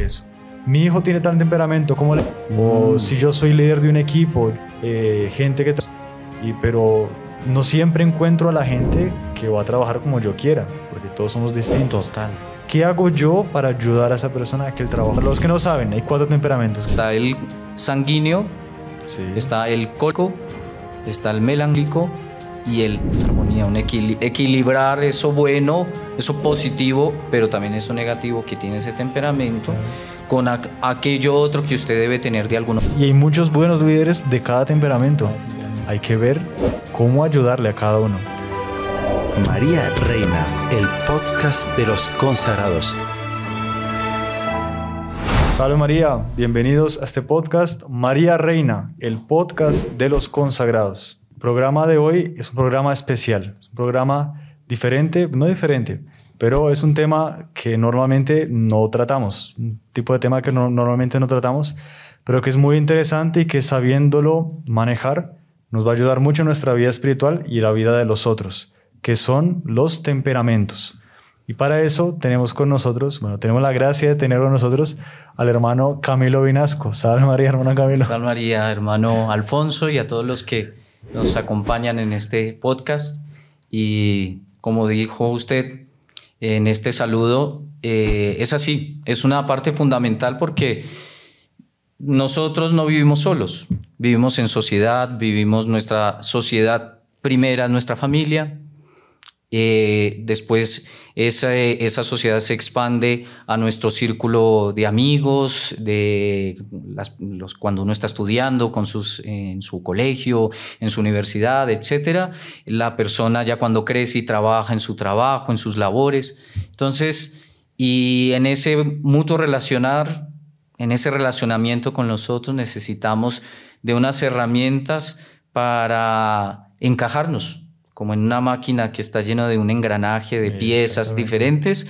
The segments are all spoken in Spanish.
eso. Mi hijo tiene tal temperamento, ¿cómo le...? O si yo soy líder de un equipo, gente que... pero no siempre encuentro a la gente que va a trabajar como yo quiera, porque todos somos distintos. Total. ¿Qué hago yo para ayudar a esa persona a que él trabaje? Los que no saben, hay 4 temperamentos. Está el sanguíneo, Sí. está el cólico, está el melancólico y el armonía, equilibrar eso bueno, eso positivo, pero también eso negativo que tiene ese temperamento con aquello otro que usted debe tener de alguno. Y hay muchos buenos líderes de cada temperamento. Hay que ver cómo ayudarle a cada uno. María Reina, el podcast de los consagrados. Salve María, bienvenidos a este podcast María Reina, el podcast de los consagrados. El programa de hoy es un programa especial, es un programa diferente, no diferente, pero es un tema que normalmente no tratamos, un tipo de tema que normalmente no tratamos, pero que es muy interesante y que sabiéndolo manejar nos va a ayudar mucho en nuestra vida espiritual y la vida de los otros, que son los temperamentos. Y para eso tenemos con nosotros, tenemos la gracia de tener con nosotros al hermano Camilo Vinasco. Salve María, hermano Camilo. Salve María, hermano Alfonso, y a todos los que nos acompañan en este podcast. Y como dijo usted en este saludo, es así, es una parte fundamental porque nosotros no vivimos solos, vivimos en sociedad, vivimos nuestra sociedad primera, nuestra familia. Después esa sociedad se expande a nuestro círculo de amigos, cuando uno está estudiando en su colegio, en su universidad, etc. La persona ya cuando crece y trabaja en su trabajo, en sus labores. Entonces, y en ese mutuo relacionar, en ese relacionamiento con los otros, necesitamos de unas herramientas para encajarnos, como en una máquina que está llena de un engranaje de piezas diferentes.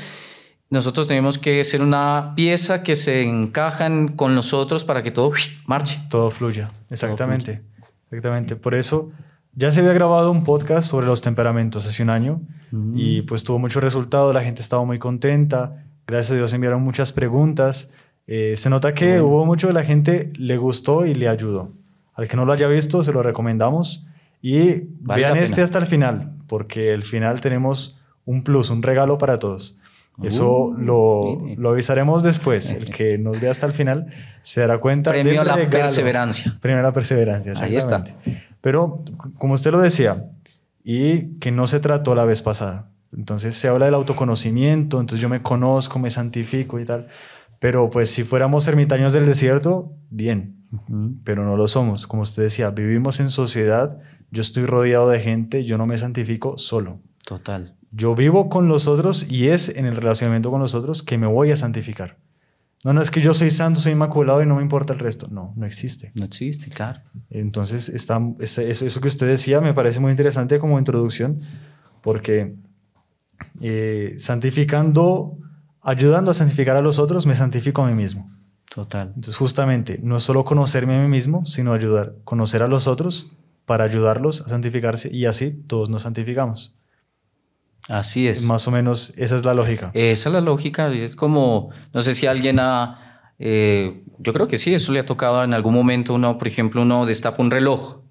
Nosotros tenemos que ser una pieza que se encajan con los otros para que todo marche. Todo fluya, exactamente. Exactamente. Por eso ya se había grabado un podcast sobre los temperamentos hace un año y pues tuvo mucho resultado, la gente estaba muy contenta, gracias a Dios enviaron muchas preguntas. Se nota que hubo mucho de la gente, le gustó y le ayudó. Al que no lo haya visto, se lo recomendamos. Y vean este hasta el final, porque al final tenemos un plus, un regalo para todos. Eso lo avisaremos después. El que nos vea hasta el final se dará cuenta. Premio a la perseverancia. Premio a la perseverancia, exactamente. Ahí está. Pero, como usted lo decía, y que no se trató la vez pasada. Entonces se habla del autoconocimiento, entonces yo me conozco, me santifico y tal. Pero pues si fuéramos ermitaños del desierto, bien. Pero no lo somos. Como usted decía, vivimos en sociedad. Yo estoy rodeado de gente, yo no me santifico solo. Total. Yo vivo con los otros y es en el relacionamiento con los otros que me voy a santificar. No es que yo soy santo, soy inmaculado y no me importa el resto. No existe. No existe, claro. Entonces, eso que usted decía me parece muy interesante como introducción, porque ayudando a santificar a los otros, me santifico a mí mismo. Total. Entonces, justamente, no es solo conocerme a mí mismo, sino conocer a los otros para ayudarlos a santificarse y así todos nos santificamos. Así es. Más o menos esa es la lógica. Esa es la lógica. Es como, no sé si alguien yo creo que sí, eso le ha tocado en algún momento. Por ejemplo, uno destapa un reloj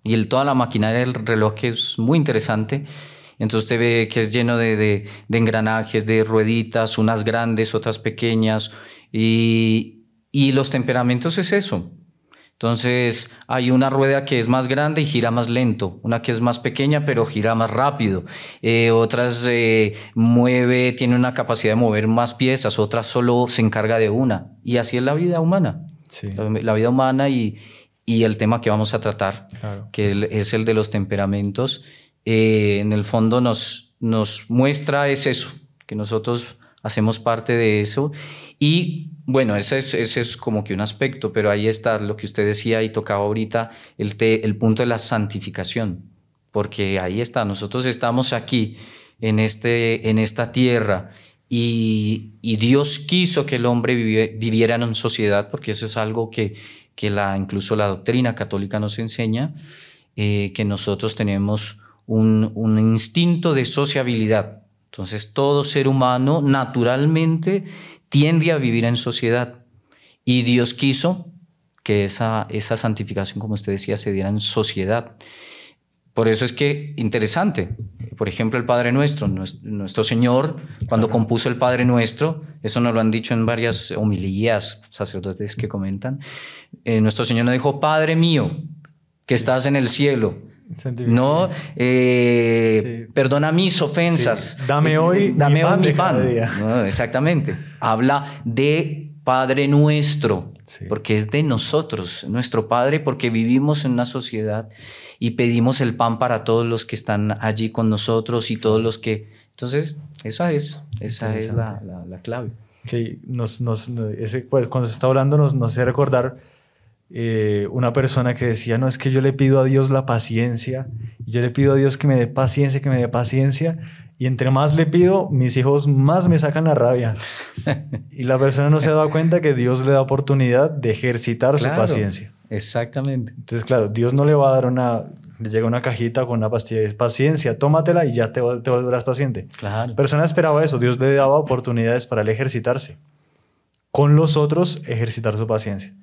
y toda la maquinaria del reloj, que es muy interesante. Entonces usted ve que es lleno de engranajes, de rueditas, unas grandes, otras pequeñas. Y los temperamentos es eso. Entonces hay una rueda que es más grande y gira más lento, una que es más pequeña pero gira más rápido, otras tiene una capacidad de mover más piezas, otras solo se encarga de una. Y así es la vida humana. Sí. La vida humana y el tema que vamos a tratar, claro, que es el de los temperamentos, en el fondo nos muestra es eso, que nosotros hacemos parte de eso. Y bueno, ese es como que un aspecto, pero ahí está lo que usted decía y tocaba ahorita, el punto de la santificación, porque ahí está, nosotros estamos aquí en esta tierra y Dios quiso que el hombre viviera en sociedad, porque eso es algo que incluso la doctrina católica nos enseña, que nosotros tenemos un instinto de sociabilidad. Entonces todo ser humano naturalmente tiende a vivir en sociedad. Y Dios quiso que esa santificación, como usted decía, se diera en sociedad. Por eso es que, interesante, por ejemplo, el Padre Nuestro, nuestro Señor, cuando compuso el Padre Nuestro, eso nos lo han dicho en varias homilías, sacerdotes que comentan, nuestro Señor nos dijo, Padre mío, que estás en el cielo, no, perdona mis ofensas. Sí. Dame hoy mi pan. No, exactamente. Habla de Padre Nuestro, porque es de nosotros, nuestro Padre, porque vivimos en una sociedad y pedimos el pan para todos los que están allí con nosotros y todos los que... Entonces, esa es la clave. Okay. Cuando se está hablando nos hace recordar una persona que decía, no, es que yo le pido a Dios la paciencia, yo le pido a Dios que me dé paciencia, y entre más le pido, mis hijos más me sacan la rabia. Y la persona no se ha dado cuenta que Dios le da oportunidad de ejercitar su paciencia. Exactamente. Entonces, claro, Dios no le va a dar le llega una cajita con una pastilla, es paciencia, tómatela y ya te volverás paciente. Claro. La persona esperaba eso, Dios le daba oportunidades para él ejercitarse. Con los otros, ejercitar su paciencia.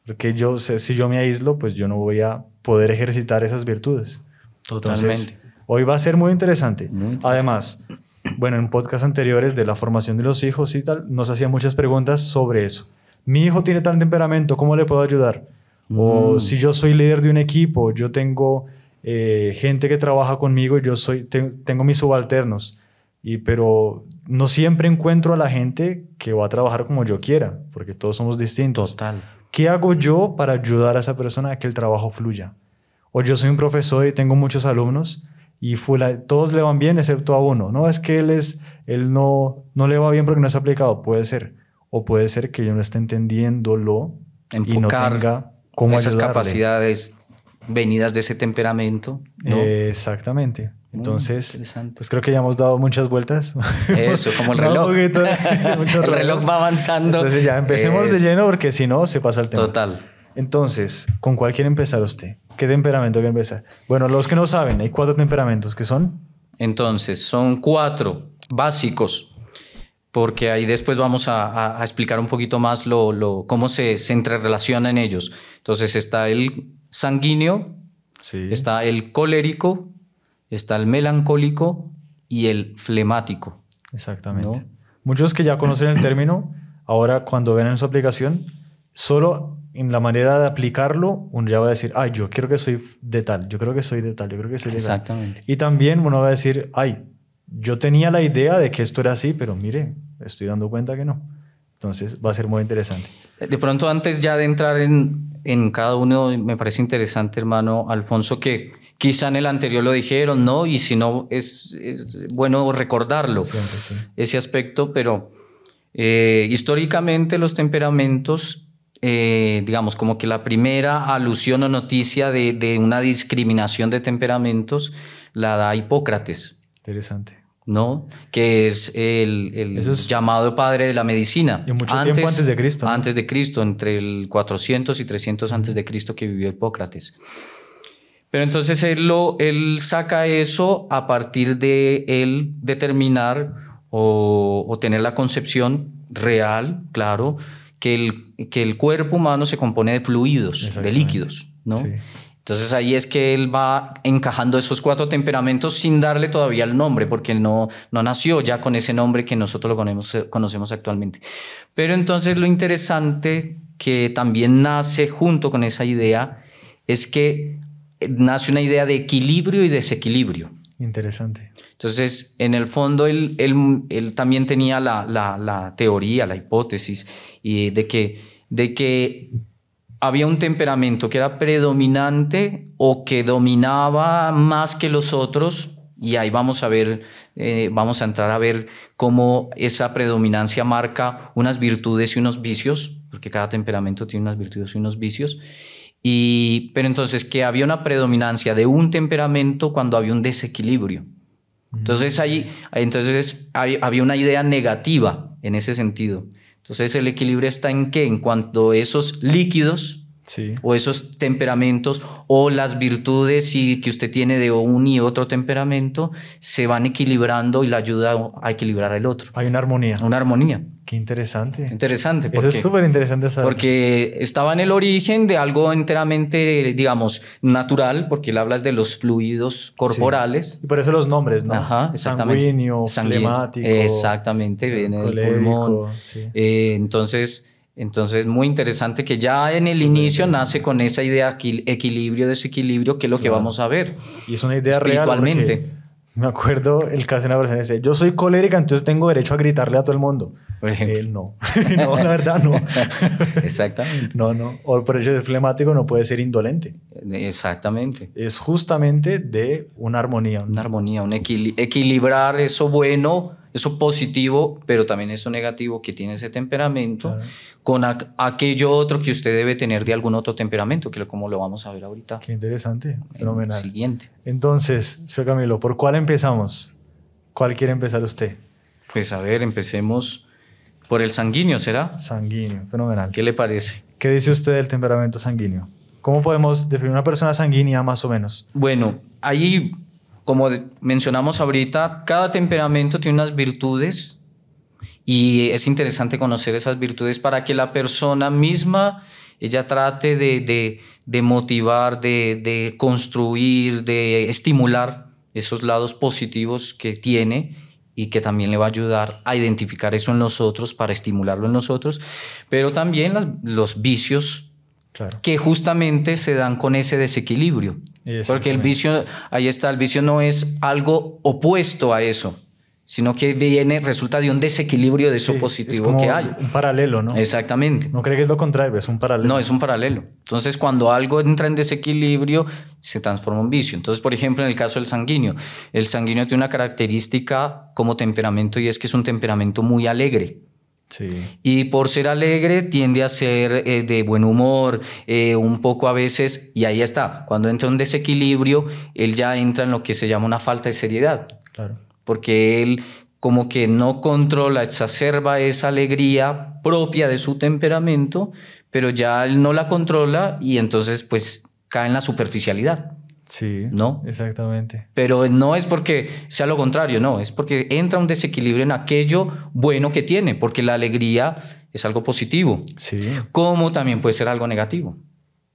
Porque yo sé, si yo me aíslo, pues yo no voy a poder ejercitar esas virtudes. Totalmente. Entonces, hoy va a ser muy interesante. Además, bueno, en podcasts anteriores de la formación de los hijos y tal, nos hacían muchas preguntas sobre eso. Mi hijo tiene tal temperamento, ¿cómo le puedo ayudar? O si yo soy líder de un equipo, yo tengo gente que trabaja conmigo, tengo mis subalternos, pero no siempre encuentro a la gente que va a trabajar como yo quiera, porque todos somos distintos. Total. ¿Qué hago yo para ayudar a esa persona a que el trabajo fluya? O yo soy un profesor y tengo muchos alumnos y todos le van bien excepto a uno. No, es que él no le va bien porque no es aplicado. Puede ser. O puede ser que yo no esté entendiéndolo y no tenga cómo esas ayudarle. Capacidades venidas de ese temperamento, ¿no? Exactamente. Entonces, pues creo que ya hemos dado muchas vueltas. Eso, como el reloj. El reloj va avanzando. Entonces ya empecemos de lleno porque si no se pasa el tema. Total. Entonces, ¿con cuál quiere empezar usted? ¿Qué temperamento quiere empezar? Bueno, los que no saben, hay 4 temperamentos. ¿Qué son? Entonces, son 4 básicos, porque ahí después vamos a explicar un poquito más cómo se entrerelacionan ellos. Entonces, está el sanguíneo, está el colérico, está el melancólico y el flemático. Exactamente. ¿No? Muchos que ya conocen el término, ahora cuando ven en su aplicación, solo en la manera de aplicarlo, uno ya va a decir, ay, yo creo que soy de tal, yo creo que soy de tal, yo creo que soy de tal. Exactamente. Y también uno va a decir, ay, yo tenía la idea de que esto era así, pero mire, estoy dando cuenta que no. Entonces va a ser muy interesante. De pronto, antes ya de entrar en cada uno, me parece interesante, hermano Alfonso, que quizá en el anterior lo dijeron, ¿no? Y si no, es bueno recordarlo, siempre, sí. Ese aspecto, pero históricamente los temperamentos, digamos, como que la primera alusión o noticia de una discriminación de temperamentos la da Hipócrates. Interesante. ¿No? Que es el llamado padre de la medicina. Y mucho tiempo antes de Cristo, ¿no? Antes de Cristo, entre el 400 y 300 antes de Cristo que vivió Hipócrates. Pero entonces él saca eso a partir de él determinar o tener la concepción real, claro, que el cuerpo humano se compone de fluidos, de líquidos, ¿no? Sí. Entonces ahí es que él va encajando esos 4 temperamentos sin darle todavía el nombre, porque él no nació ya con ese nombre que nosotros lo conocemos actualmente. Pero entonces lo interesante que también nace junto con esa idea es que nace una idea de equilibrio y desequilibrio. Interesante. Entonces, en el fondo, él también tenía la teoría, la hipótesis y de que había un temperamento que era predominante o que dominaba más que los otros, y ahí vamos a entrar a ver cómo esa predominancia marca unas virtudes y unos vicios, porque cada temperamento tiene unas virtudes y unos vicios, pero entonces que había una predominancia de un temperamento cuando había un desequilibrio. Entonces había una idea negativa en ese sentido. Entonces el equilibrio está en ¿qué? En cuanto esos líquidos Sí. o esos temperamentos o las virtudes que usted tiene de un y otro temperamento se van equilibrando y le ayuda a equilibrar el otro. Hay una armonía. Una armonía. Qué interesante. Interesante. Eso es súper interesante saber. Porque estaba en el origen de algo enteramente, digamos, natural, porque él habla de los fluidos corporales. Sí. Y por eso los nombres, ¿no? Ajá, exactamente. Sanguíneo, flemático. Exactamente, viene del pulmón. Sí. Entonces, muy interesante que ya en el inicio nace con esa idea equilibrio, desequilibrio, que es lo que vamos a ver. Y es una idea real. Espiritualmente. Me acuerdo el caso de una persona que dice, yo soy colérica, entonces tengo derecho a gritarle a todo el mundo. Por ejemplo. Él no. No, la verdad no. Exactamente. No. O por ello de flemático no puede ser indolente. Exactamente. Es justamente de una armonía. Una armonía, equilibrar eso bueno, eso positivo, pero también eso negativo que tiene ese temperamento, claro, con aquello otro que usted debe tener de algún otro temperamento, que como lo vamos a ver ahorita. Qué interesante, fenomenal. Siguiente. Entonces, señor Camilo, ¿por cuál empezamos? ¿Cuál quiere empezar usted? Pues a ver, empecemos por el sanguíneo, ¿será? Sanguíneo, fenomenal. ¿Qué le parece? ¿Qué dice usted del temperamento sanguíneo? ¿Cómo podemos definir una persona sanguínea más o menos? Bueno, ahí, como mencionamos ahorita, cada temperamento tiene unas virtudes y es interesante conocer esas virtudes para que la persona misma, ella trate de motivar, de construir, de estimular esos lados positivos que tiene y que también le va a ayudar a identificar eso en los otros para estimularlo en los otros, pero también los vicios, claro, que justamente se dan con ese desequilibrio. Porque el vicio, ahí está, el vicio no es algo opuesto a eso, sino que resulta de un desequilibrio de eso positivo es como que hay. Un paralelo, ¿no? Exactamente. No cree que es lo contrario, es un paralelo. No, es un paralelo. Entonces, cuando algo entra en desequilibrio, se transforma en vicio. Entonces, por ejemplo, en el caso del sanguíneo, el sanguíneo tiene una característica como temperamento y es que es un temperamento muy alegre. Sí. Y por ser alegre tiende a ser de buen humor, un poco a veces, y ahí está, cuando entra un desequilibrio, él ya entra en lo que se llama una falta de seriedad. Claro. Porque él como que no controla, exacerba esa alegría propia de su temperamento, pero ya él no la controla y entonces pues cae en la superficialidad. Sí, ¿no? Exactamente. Pero no es porque sea lo contrario, no, es porque entra un desequilibrio en aquello bueno que tiene, porque la alegría es algo positivo, Sí. como también puede ser algo negativo,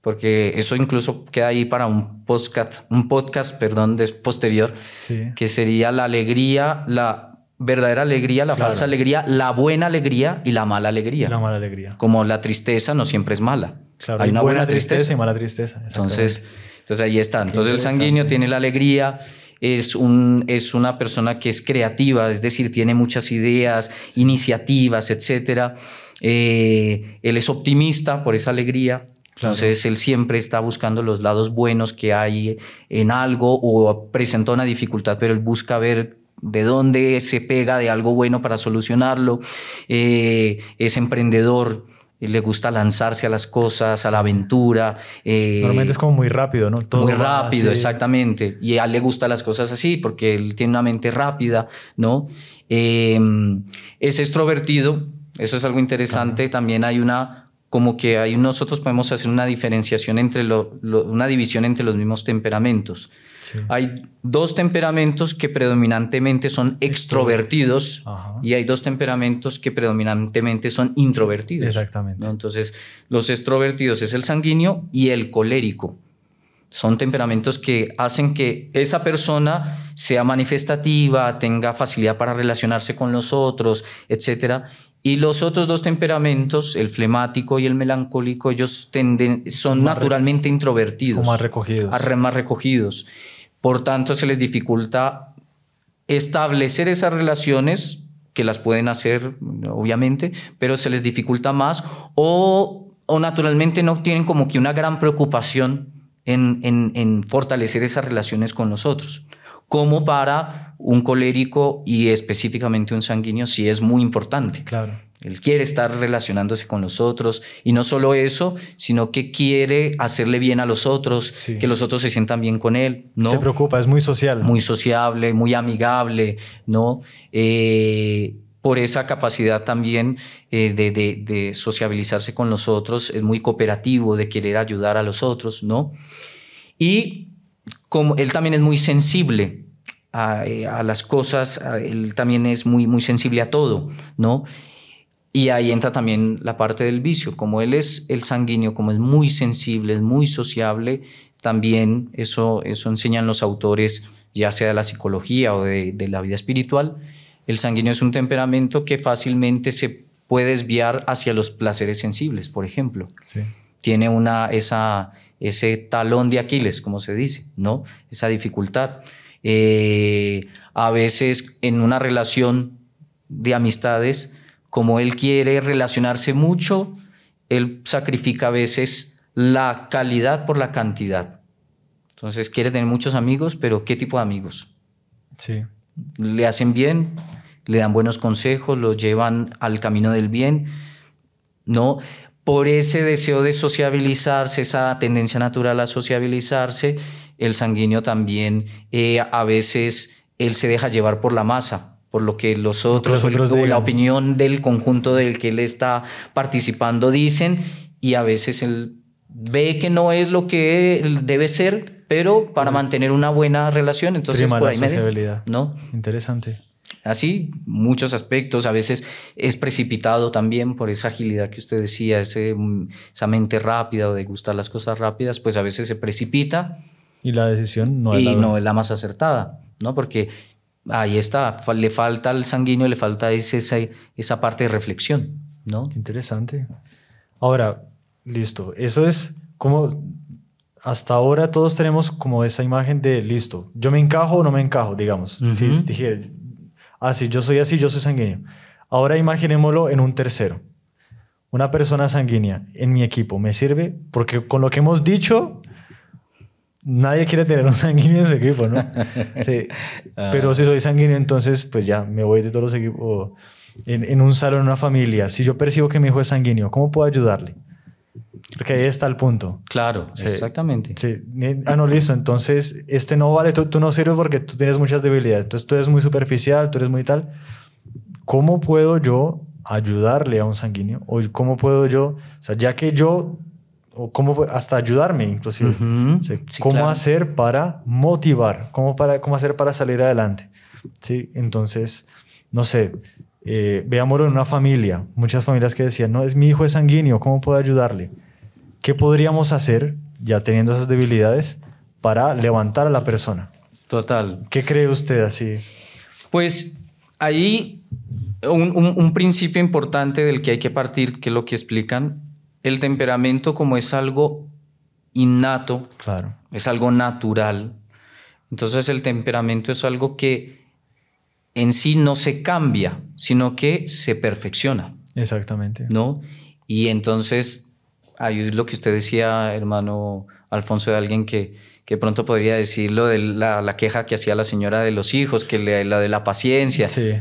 porque eso incluso queda ahí para un podcast posterior, Sí. que sería la alegría, la verdadera alegría, la falsa alegría, la buena alegría y la mala alegría. La mala alegría. Como la tristeza no siempre es mala. Claro, hay una buena tristeza y mala tristeza. Entonces ahí está. Entonces el sanguíneo tiene la alegría, es una persona que es creativa, es decir, tiene muchas ideas, iniciativas, etc. Él es optimista por esa alegría. Entonces él siempre está buscando los lados buenos que hay en algo o presenta una dificultad, pero él busca ver de dónde se pega de algo bueno para solucionarlo. Es emprendedor. Le gusta lanzarse a las cosas, a la aventura. Normalmente es como muy rápido, ¿no? Todo muy rápido, así. Exactamente. Y a él le gustan las cosas así porque él tiene una mente rápida, ¿no? Es extrovertido. Eso es algo interesante. También hay nosotros podemos hacer una diferenciación una división entre los mismos temperamentos. Sí. Hay dos temperamentos que predominantemente son extrovertidos. Ajá. Y hay dos temperamentos que predominantemente son introvertidos. Exactamente. ¿no? Entonces, los extrovertidos es el sanguíneo y el colérico. Son temperamentos que hacen que esa persona sea manifestativa, tenga facilidad para relacionarse con los otros, etc. Y los otros dos temperamentos, el flemático y el melancólico, ellos son naturalmente introvertidos. Como más recogidos. Más recogidos. Por tanto, se les dificulta establecer esas relaciones, que las pueden hacer, obviamente, pero se les dificulta más o naturalmente no tienen como que una gran preocupación en fortalecer esas relaciones con los otros. Como para un colérico y específicamente un sanguíneo sí es muy importante. Claro. Él quiere estar relacionándose con los otros y no solo eso, sino que quiere hacerle bien a los otros, Sí. que los otros se sientan bien con él, ¿no? Se preocupa, es muy social. Muy sociable, muy amigable, ¿no? por esa capacidad también de sociabilizarse con los otros, es muy cooperativo, de querer ayudar a los otros, ¿no? Y como él también es muy sensible a las cosas, él también es muy, muy sensible a todo, ¿no? Y ahí entra también la parte del vicio. Como él es el sanguíneo, como es muy sensible, es muy sociable, también eso enseñan los autores, ya sea de la psicología o de la vida espiritual. El sanguíneo es un temperamento que fácilmente se puede desviar hacia los placeres sensibles, por ejemplo. Sí. Tiene ese talón de Aquiles, como se dice, ¿no? Esa dificultad. A veces en una relación de amistades, como él quiere relacionarse mucho, él sacrifica a veces la calidad por la cantidad. Entonces quiere tener muchos amigos, pero ¿qué tipo de amigos? Sí. Le hacen bien, le dan buenos consejos, lo llevan al camino del bien, ¿no? Por ese deseo de sociabilizarse, esa tendencia natural a sociabilizarse, el sanguíneo también a veces él se deja llevar por la masa, por lo que los otros o la opinión del conjunto del que él está participando dicen, y a veces él ve que no es lo que él debe ser, pero para mantener una buena relación, entonces Prima por la ahí medio, sociabilidad. ¿no? Interesante. Así, muchos aspectos. A veces es precipitado también por esa agilidad que usted decía, esa mente rápida o de gustar las cosas rápidas, pues a veces se precipita. Y la decisión no es la más acertada, ¿no? Porque ahí está, le falta al sanguíneo, le falta esa parte de reflexión, ¿no? Qué interesante. Ahora, listo. Eso es como... Hasta ahora todos tenemos como esa imagen de, listo, yo me encajo o no me encajo, digamos. Si dije, sí, yo soy así, yo soy sanguíneo. Ahora imaginémoslo en un tercero. Una persona sanguínea en mi equipo, ¿me sirve? Porque con lo que hemos dicho... Nadie quiere tener un sanguíneo en su equipo, ¿no? Sí. Pero si soy sanguíneo, entonces pues ya me voy de todos los equipos. En un salón, en una familia, si yo percibo que mi hijo es sanguíneo, ¿cómo puedo ayudarle? Porque ahí está el punto. Claro, sí, exactamente. Sí. No, listo. Entonces, no vale, tú no sirves porque tú tienes muchas debilidades. Entonces, tú eres muy superficial, tú eres muy tal. ¿Cómo puedo yo ayudarle a un sanguíneo? O ¿cómo puedo yo, o sea, ya que yo... o cómo hasta ayudarme inclusive. Sí, cómo claro. hacer para motivar, cómo hacer para salir adelante. ¿Sí? Entonces, no sé, veámoslo en una familia. Muchas familias que decían, no, mi hijo es sanguíneo, ¿cómo puedo ayudarle? ¿Qué podríamos hacer, ya teniendo esas debilidades, para levantar a la persona? Total. ¿Qué cree usted así? Pues ahí un principio importante del que hay que partir, que es lo que explican, el temperamento como es algo innato, claro. Es algo natural. Entonces el temperamento es algo que en sí no se cambia, sino que se perfecciona. Exactamente. ¿No? Y entonces, ahí es lo que usted decía, hermano Alfonso, de alguien que pronto podría decirlo de la queja que hacía la señora de los hijos, la de la paciencia. Sí.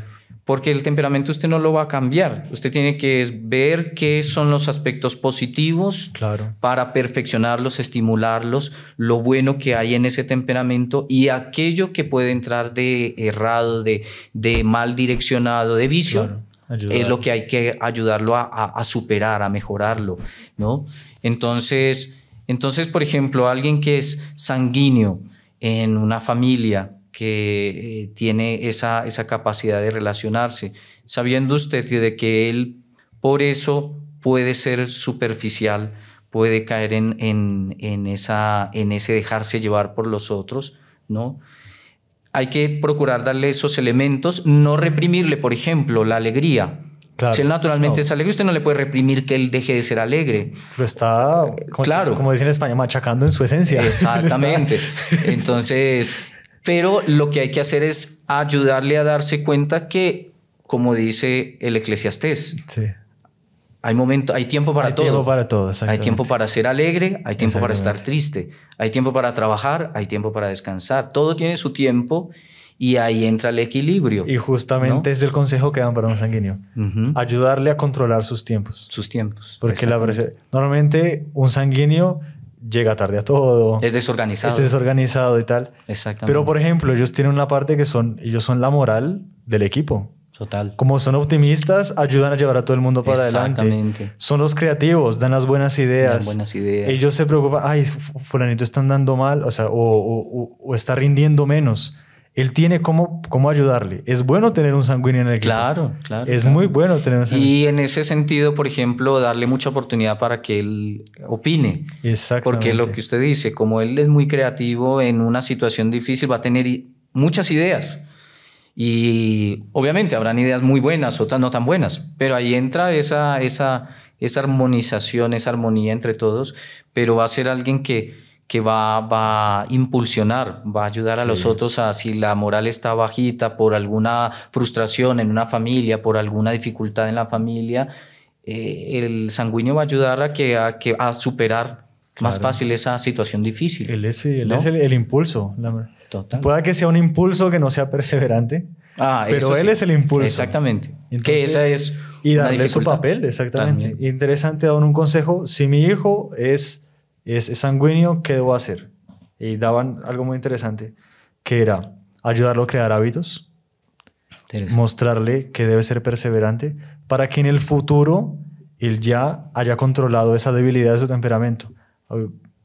Porque el temperamento usted no lo va a cambiar. Usted tiene que ver qué son los aspectos positivos, claro, para perfeccionarlos, estimularlos, lo bueno que hay en ese temperamento y aquello que puede entrar de errado, de mal direccionado, de vicio, claro, es lo que hay que ayudarlo a superar, a mejorarlo, ¿no? Entonces, por ejemplo, alguien que es sanguíneo en una familia, que tiene esa capacidad de relacionarse, sabiendo usted de que él por eso puede ser superficial, puede caer en ese dejarse llevar por los otros, ¿no? Hay que procurar darle esos elementos, no reprimirle, por ejemplo, la alegría. Claro. Si él naturalmente es alegre, usted no le puede reprimir que él deje de ser alegre. Lo está, claro, como dicen en España, machacando en su esencia. Exactamente. Entonces... Pero lo que hay que hacer es ayudarle a darse cuenta que, como dice el Eclesiastés, sí, hay tiempo para todo. Hay tiempo para todo, Hay tiempo para ser alegre, hay tiempo para estar triste, hay tiempo para trabajar, hay tiempo para descansar. Todo tiene su tiempo y ahí entra el equilibrio. Y justamente, ¿no?, es el consejo que dan para un sanguíneo. Ayudarle a controlar sus tiempos. Sus tiempos. Porque normalmente un sanguíneo llega tarde a todo. Es desorganizado. Es desorganizado y tal. Exactamente. Pero, por ejemplo, ellos tienen una parte que ellos son la moral del equipo. Total. Como son optimistas, ayudan a llevar a todo el mundo para adelante. Exactamente. Son los creativos, dan las buenas ideas. Dan buenas ideas. Ellos se preocupan, ay, fulanito está andando mal, o sea, o está rindiendo menos. Él tiene cómo ayudarle. Es bueno tener un sanguíneo en el equipo. Claro, claro. Es claro. muy bueno tener un sanguíneo. Y en ese sentido, por ejemplo, darle mucha oportunidad para que él opine. Exactamente. Porque lo que usted dice, como él es muy creativo en una situación difícil, va a tener muchas ideas. Y obviamente habrán ideas muy buenas, otras no tan buenas, pero ahí entra esa armonización, esa armonía entre todos, pero va a ser alguien que va a impulsionar, va a ayudar a los otros a, si la moral está bajita por alguna frustración en una familia, por alguna dificultad en la familia, el sanguíneo va a ayudar a superar más fácil esa situación difícil. Él es el impulso. Total. Puede que sea un impulso que no sea perseverante, pero él es el impulso. Exactamente. Entonces, que esa es y una darle su dificultad. papel, exactamente. También. Interesante, daban un consejo. Si mi hijo es sanguíneo, ¿qué debo hacer? Y daban algo muy interesante, que era ayudarlo a crear hábitos, mostrarle que debe ser perseverante, para que en el futuro él ya haya controlado esa debilidad de su temperamento.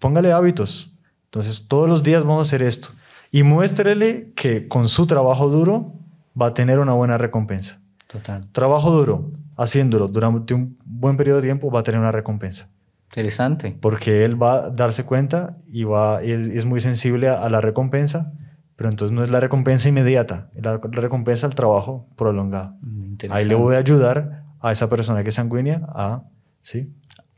Póngale hábitos. Entonces, todos los días vamos a hacer esto. Y muéstrele que con su trabajo duro va a tener una buena recompensa. Total. Trabajo duro, haciéndolo durante un buen periodo de tiempo, va a tener una recompensa. Interesante. Porque él va a darse cuenta y es muy sensible a la recompensa, pero entonces no es la recompensa inmediata, es la recompensa al trabajo prolongado. Ahí le voy a ayudar a esa persona que es sanguínea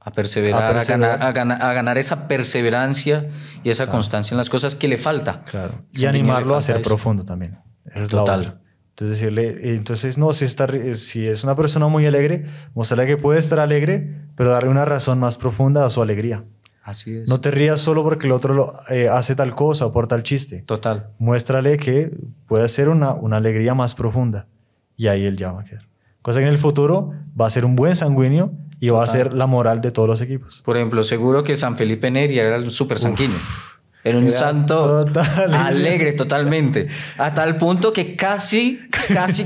a perseverar, a ganar esa perseverancia y esa constancia en las cosas que le falta. Claro. Y animarlo a ser profundo también. Es total. La otra. Entonces decirle, si es una persona muy alegre, mostrarle que puede estar alegre, pero darle una razón más profunda a su alegría. Así es. No te rías solo porque el otro hace tal cosa o por tal chiste. Total. Muéstrale que puede ser una alegría más profunda y ahí él ya va a quedar. Cosa que en el futuro va a ser un buen sanguíneo y va a ser la moral de todos los equipos. Por ejemplo, seguro que San Felipe Neri era un súper sanguíneo. Era un santo alegre totalmente. A tal punto que casi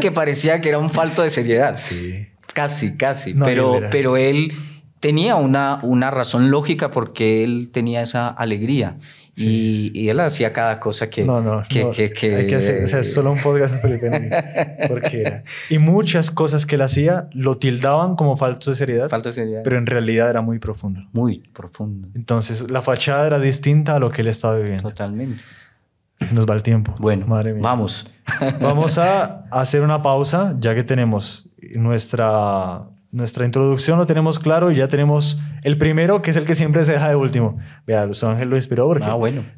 que parecía que era un falto de seriedad. Sí. Casi. No, pero él tenía una razón lógica porque él tenía esa alegría. Sí. Y él hacía cada cosa que... Hay que hacer, o sea, solo un podcast en Felipe Neri. Porque era. Y muchas cosas que él hacía lo tildaban como falto de seriedad. Pero en realidad era muy profundo. Muy profundo. Entonces la fachada era distinta a lo que él estaba viviendo. Totalmente. Se nos va el tiempo. Bueno, madre mía. Vamos. Vamos a hacer una pausa ya que tenemos nuestra introducción, lo tenemos claro y ya tenemos el primero, que es el que siempre se deja de último. Vea, Los Ángeles lo inspiró porque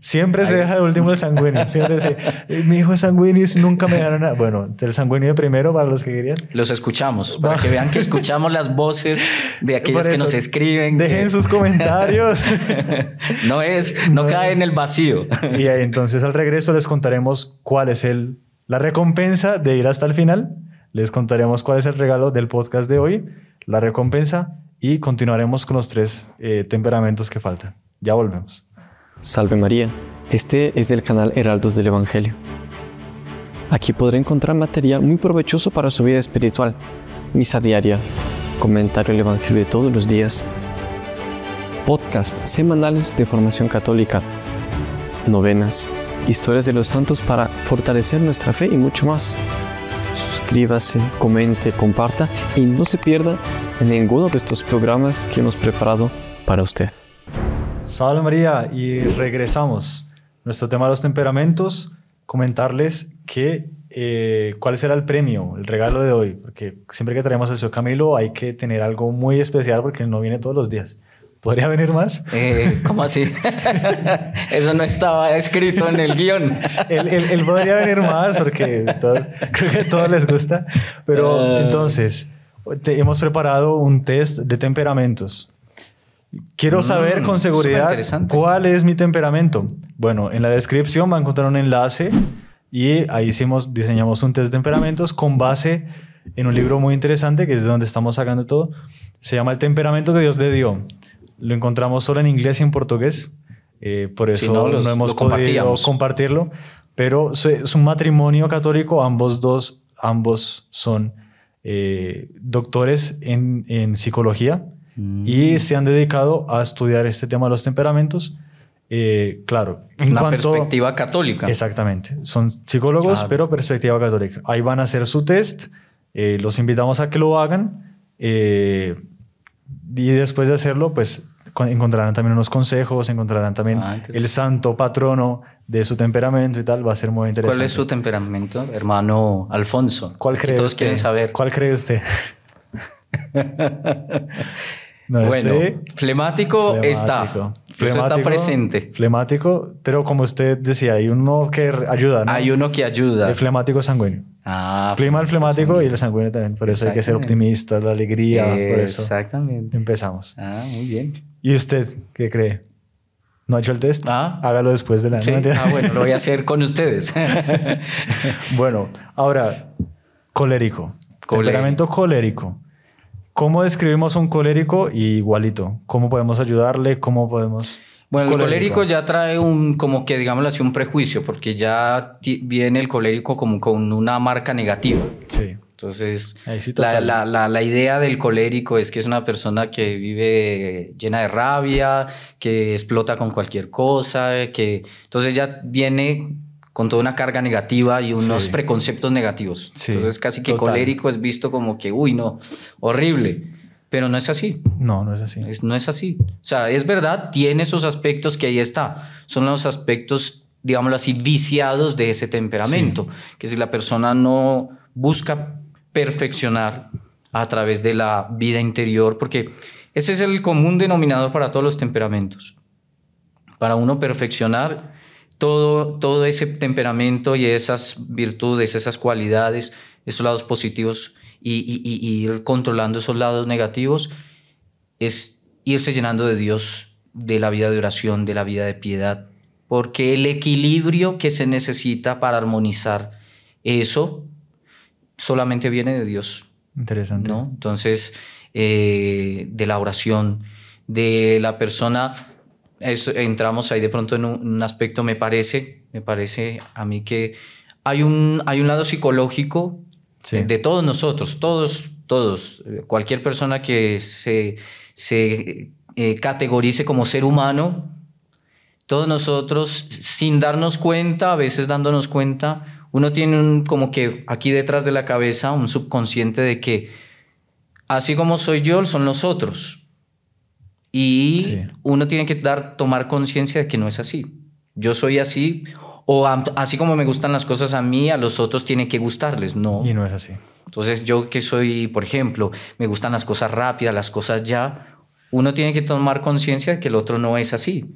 siempre se deja de último el sanguíneo. Siempre dice, mi hijo es sanguíneo y nunca me dejaron nada. Bueno, el sanguíneo de primero para los que querían. Los escuchamos, para que vean que escuchamos las voces de aquellos que nos escriben. Dejen sus comentarios. No cae en el vacío. Y ahí, entonces al regreso les contaremos cuál es la recompensa de ir hasta el final. Les contaremos cuál es el regalo del podcast de hoy, la recompensa, y continuaremos con los 3 temperamentos que faltan. Ya volvemos. Salve María. Este es el canal Heraldos del Evangelio. Aquí podrá encontrar material muy provechoso para su vida espiritual, misa diaria, comentario del Evangelio de todos los días, podcasts semanales de formación católica, novenas, historias de los santos para fortalecer nuestra fe y mucho más. Suscríbase, comente, comparta y no se pierda en ninguno de estos programas que hemos preparado para usted. Salve María, y regresamos. Nuestro tema de los temperamentos, comentarles que cuál será el premio, el regalo de hoy, porque siempre que traemos al señor Camilo hay que tener algo muy especial porque no viene todos los días. ¿Podría venir más? ¿Cómo así? Eso no estaba escrito en el guión. Él podría venir más porque creo que a todos les gusta. Pero entonces, hemos preparado un test de temperamentos. Quiero saber con seguridad cuál es mi temperamento. Bueno, en la descripción van a encontrar un enlace y ahí diseñamos un test de temperamentos con base en un libro muy interesante que es de donde estamos sacando todo. Se llama El temperamento que Dios le dio. Lo encontramos solo en inglés y en portugués. Por eso no hemos podido compartirlo. Pero es un matrimonio católico. Ambos son doctores en psicología y se han dedicado a estudiar este tema de los temperamentos. Claro, Una perspectiva católica. Exactamente. Son psicólogos, pero perspectiva católica. Ahí van a hacer su test. Los invitamos a que lo hagan. Y después de hacerlo, pues encontrarán también unos consejos, encontrarán también el santo patrono de su temperamento y tal. Va a ser muy interesante. ¿Cuál es su temperamento, hermano Alfonso? ¿Cuál cree todos usted? Quieren saber. ¿Cuál cree usted? No bueno, sé. Flemático está. Eso está presente. Flemático, pero como usted decía, hay uno que ayuda, ¿no? Hay uno que ayuda. El flemático sanguíneo. Ah, Flema el flemático y el sanguíneo también. Por eso hay que ser optimistas, la alegría. Por eso exactamente. empezamos. Ah, muy bien. ¿Y usted qué cree? ¿No ha hecho el test? Hágalo después de la... Sí. Bueno, lo voy a hacer con ustedes. Bueno, ahora, colérico. Temperamento colérico. ¿Cómo describimos un colérico? Y igualito. ¿Cómo podemos ayudarle? ¿Cómo podemos...? Bueno, el colérico ya trae como que, digámoslo así, un prejuicio, porque ya viene el colérico como con una marca negativa. Sí. Entonces, sí, la idea del colérico es que es una persona que vive llena de rabia, que explota con cualquier cosa, entonces ya viene con toda una carga negativa y unos preconceptos negativos. Sí, entonces casi que colérico es visto como que, uy, no, horrible. Pero no es así. No es así. No es así. O sea, es verdad, tiene esos aspectos que ahí está. Son los aspectos, digámoslo así, viciados de ese temperamento. Sí. Que si la persona no busca perfeccionar a través de la vida interior, porque ese es el común denominador para todos los temperamentos. Para uno perfeccionar todo ese temperamento y esas virtudes, esas cualidades, esos lados positivos y ir controlando esos lados negativos, es irse llenando de Dios, de la vida de oración, de la vida de piedad, porque el equilibrio que se necesita para armonizar eso solamente viene de Dios. Interesante. ¿No? Entonces, de la oración, de la persona, entramos ahí de pronto en un aspecto, me parece a mí que hay un lado psicológico. Sí. De todos nosotros, todos, cualquier persona que se categorice como ser humano, todos nosotros, sin darnos cuenta, a veces dándonos cuenta, uno tiene como que aquí detrás de la cabeza un subconsciente de que así como soy yo, son los otros. Y uno tiene que tomar conciencia de que no es así. Yo soy así. O así como me gustan las cosas a mí, a los otros tienen que gustarles, ¿no? Y no es así. Entonces yo que soy, por ejemplo, me gustan las cosas rápidas, las cosas ya, uno tiene que tomar conciencia de que el otro no es así.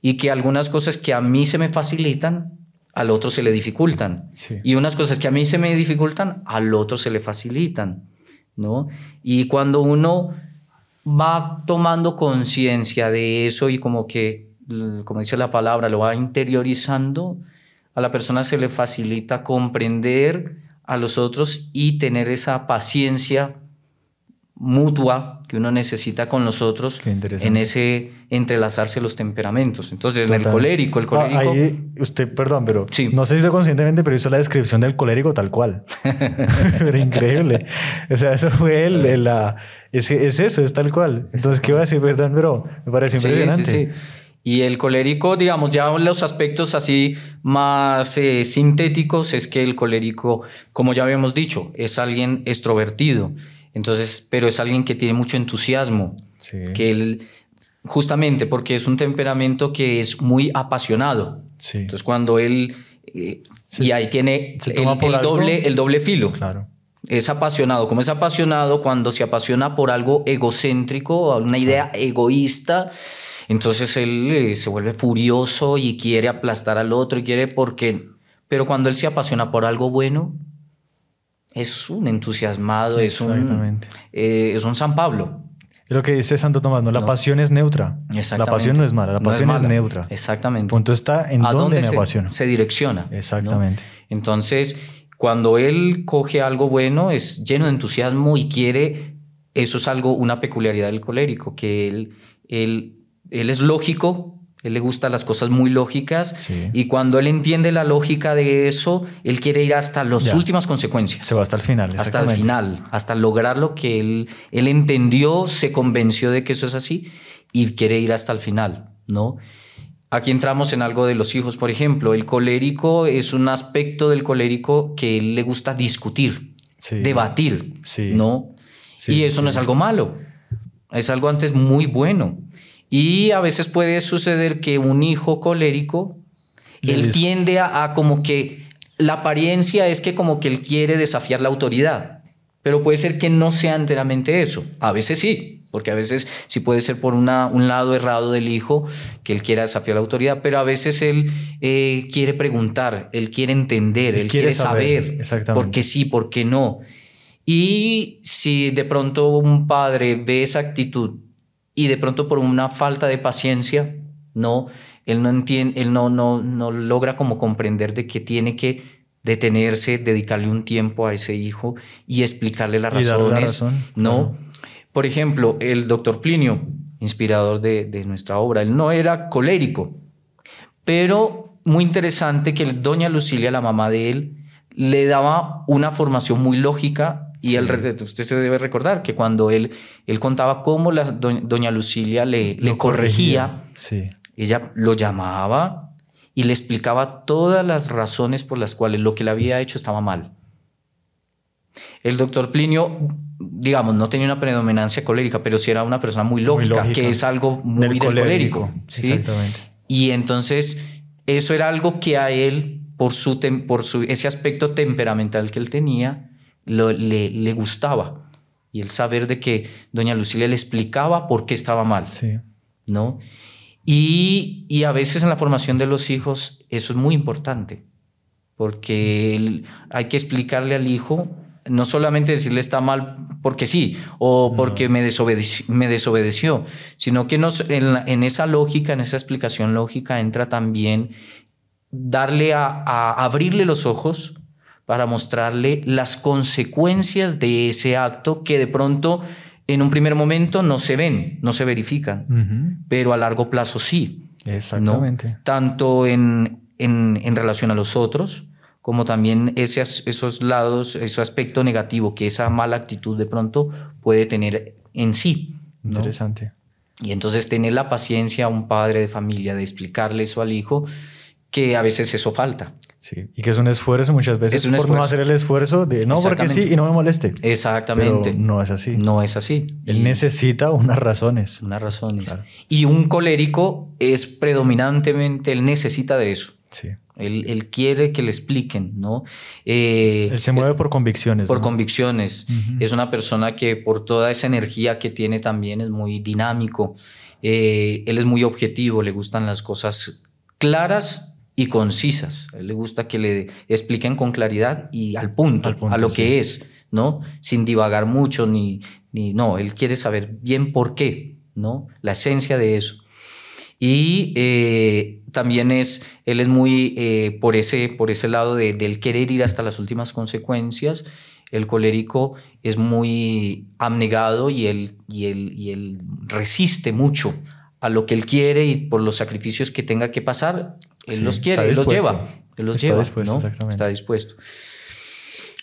Y que algunas cosas que a mí se me facilitan, al otro se le dificultan. Sí. Y unas cosas que a mí se me dificultan, al otro se le facilitan, ¿no? Y cuando uno va tomando conciencia de eso y como que, como dice la palabra, lo va interiorizando, a la persona se le facilita comprender a los otros y tener esa paciencia mutua que uno necesita con los otros en ese entrelazarse los temperamentos. Entonces, en el colérico... ahí usted, perdón, pero no sé si lo conscientemente, pero hizo la descripción del colérico tal cual. Pero increíble. O sea, eso fue es eso, es tal cual. Entonces, ¿qué iba a decir? Perdón, pero me parece impresionante. Sí. Y el colérico, digamos, ya los aspectos así más sintéticos es que el colérico, como ya habíamos dicho, es alguien extrovertido. Entonces, pero es alguien que tiene mucho entusiasmo. Sí. Que él, justamente porque es un temperamento que es muy apasionado. Sí. Entonces, cuando él... y ahí tiene el doble filo. Claro. Es apasionado. Como es apasionado, cuando se apasiona por algo egocéntrico, una idea egoísta... Entonces él se vuelve furioso y quiere aplastar al otro pero cuando él se apasiona por algo bueno, es un entusiasmado, es un San Pablo. Es lo que dice Santo Tomás, ¿no? La pasión es neutra. La pasión no es mala, la pasión es neutra. Exactamente. El punto está en dónde me apasiono. Se direcciona. Exactamente. ¿No? Entonces, cuando él coge algo bueno, es lleno de entusiasmo y quiere, eso es una peculiaridad del colérico, que él es lógico, Él le gustan las cosas muy lógicas Sí. y cuando él entiende la lógica de eso, él quiere ir hasta las Ya. últimas consecuencias. Se va hasta el final. Hasta el exactamente. final, hasta lograr lo que él entendió, se convenció de que eso es así y quiere ir hasta el final, ¿no? Aquí entramos en algo de los hijos, por ejemplo. El colérico es un aspecto del colérico que él le gusta discutir, Sí. debatir, Sí. ¿no? Sí, y eso no es algo malo, es algo antes muy bueno. Y a veces puede suceder que un hijo colérico, él tiende a como que la apariencia es que como que él quiere desafiar la autoridad, pero puede ser que no sea enteramente eso. A veces sí, porque a veces sí puede ser por un lado errado del hijo que él quiera desafiar la autoridad, pero a veces él quiere preguntar, él quiere entender, él quiere saber exactamente. por qué sí, por qué no. Y si de pronto un padre ve esa actitud y de pronto por una falta de paciencia, no, él no entiende, él no logra como comprender de que tiene que detenerse, dedicarle un tiempo a ese hijo y explicarle las Y darle la razones, razón, ¿no? claro. Por ejemplo, el doctor Plinio, inspirador de nuestra obra, él no era colérico, pero muy interesante que doña Lucilia, la mamá de él, le daba una formación muy lógica. Y Sí. usted se debe recordar que cuando él contaba cómo doña Lucilia le corregía, Sí. ella lo llamaba y le explicaba todas las razones por las cuales lo que le había hecho estaba mal. El doctor Plinio, digamos, no tenía una predominancia colérica, pero sí era una persona muy lógica, que es algo muy del colérico. ¿Sí? Exactamente. Y entonces eso era algo que a él, por ese aspecto temperamental que él tenía, le gustaba. Y el saber de que doña Lucilia le explicaba por qué estaba mal, Sí. ¿no? Y a veces en la formación de los hijos eso es muy importante, porque hay que explicarle al hijo, no solamente decirle está mal porque sí o porque me desobedeció, sino que en esa lógica, en esa explicación lógica entra también darle a abrirle los ojos para mostrarle las consecuencias de ese acto que de pronto en un primer momento no se ven, no se verifican, pero a largo plazo sí. Exactamente. ¿No? Tanto en relación a los otros, como también esos lados, ese aspecto negativo que esa mala actitud de pronto puede tener en sí, ¿no? Interesante. Y entonces tener la paciencia a un padre de familia de explicarle eso al hijo, que a veces eso falta. Sí, y que es un esfuerzo muchas veces por no hacer el esfuerzo de no, porque sí y no me moleste. Exactamente. Pero no es así. No es así. Él necesita unas razones. Unas razones. Claro. Y un colérico es predominantemente, él necesita de eso. Sí. Él quiere que le expliquen, ¿no? Él se mueve por convicciones. Por ¿no? convicciones. Es una persona que por toda esa energía que tiene también es muy dinámico. Él es muy objetivo, le gustan las cosas claras y concisas. A él le gusta que le expliquen con claridad y al punto a lo que es, ¿no? Sin divagar mucho no, él quiere saber bien por qué, ¿no? La esencia de eso. Y también él es muy por ese lado del querer ir hasta las últimas consecuencias. El colérico es muy abnegado y él resiste mucho a lo que él quiere y por los sacrificios que tenga que pasar, él los quiere, él los lleva. Él los lleva, dispuesto, ¿no? Exactamente. Está dispuesto.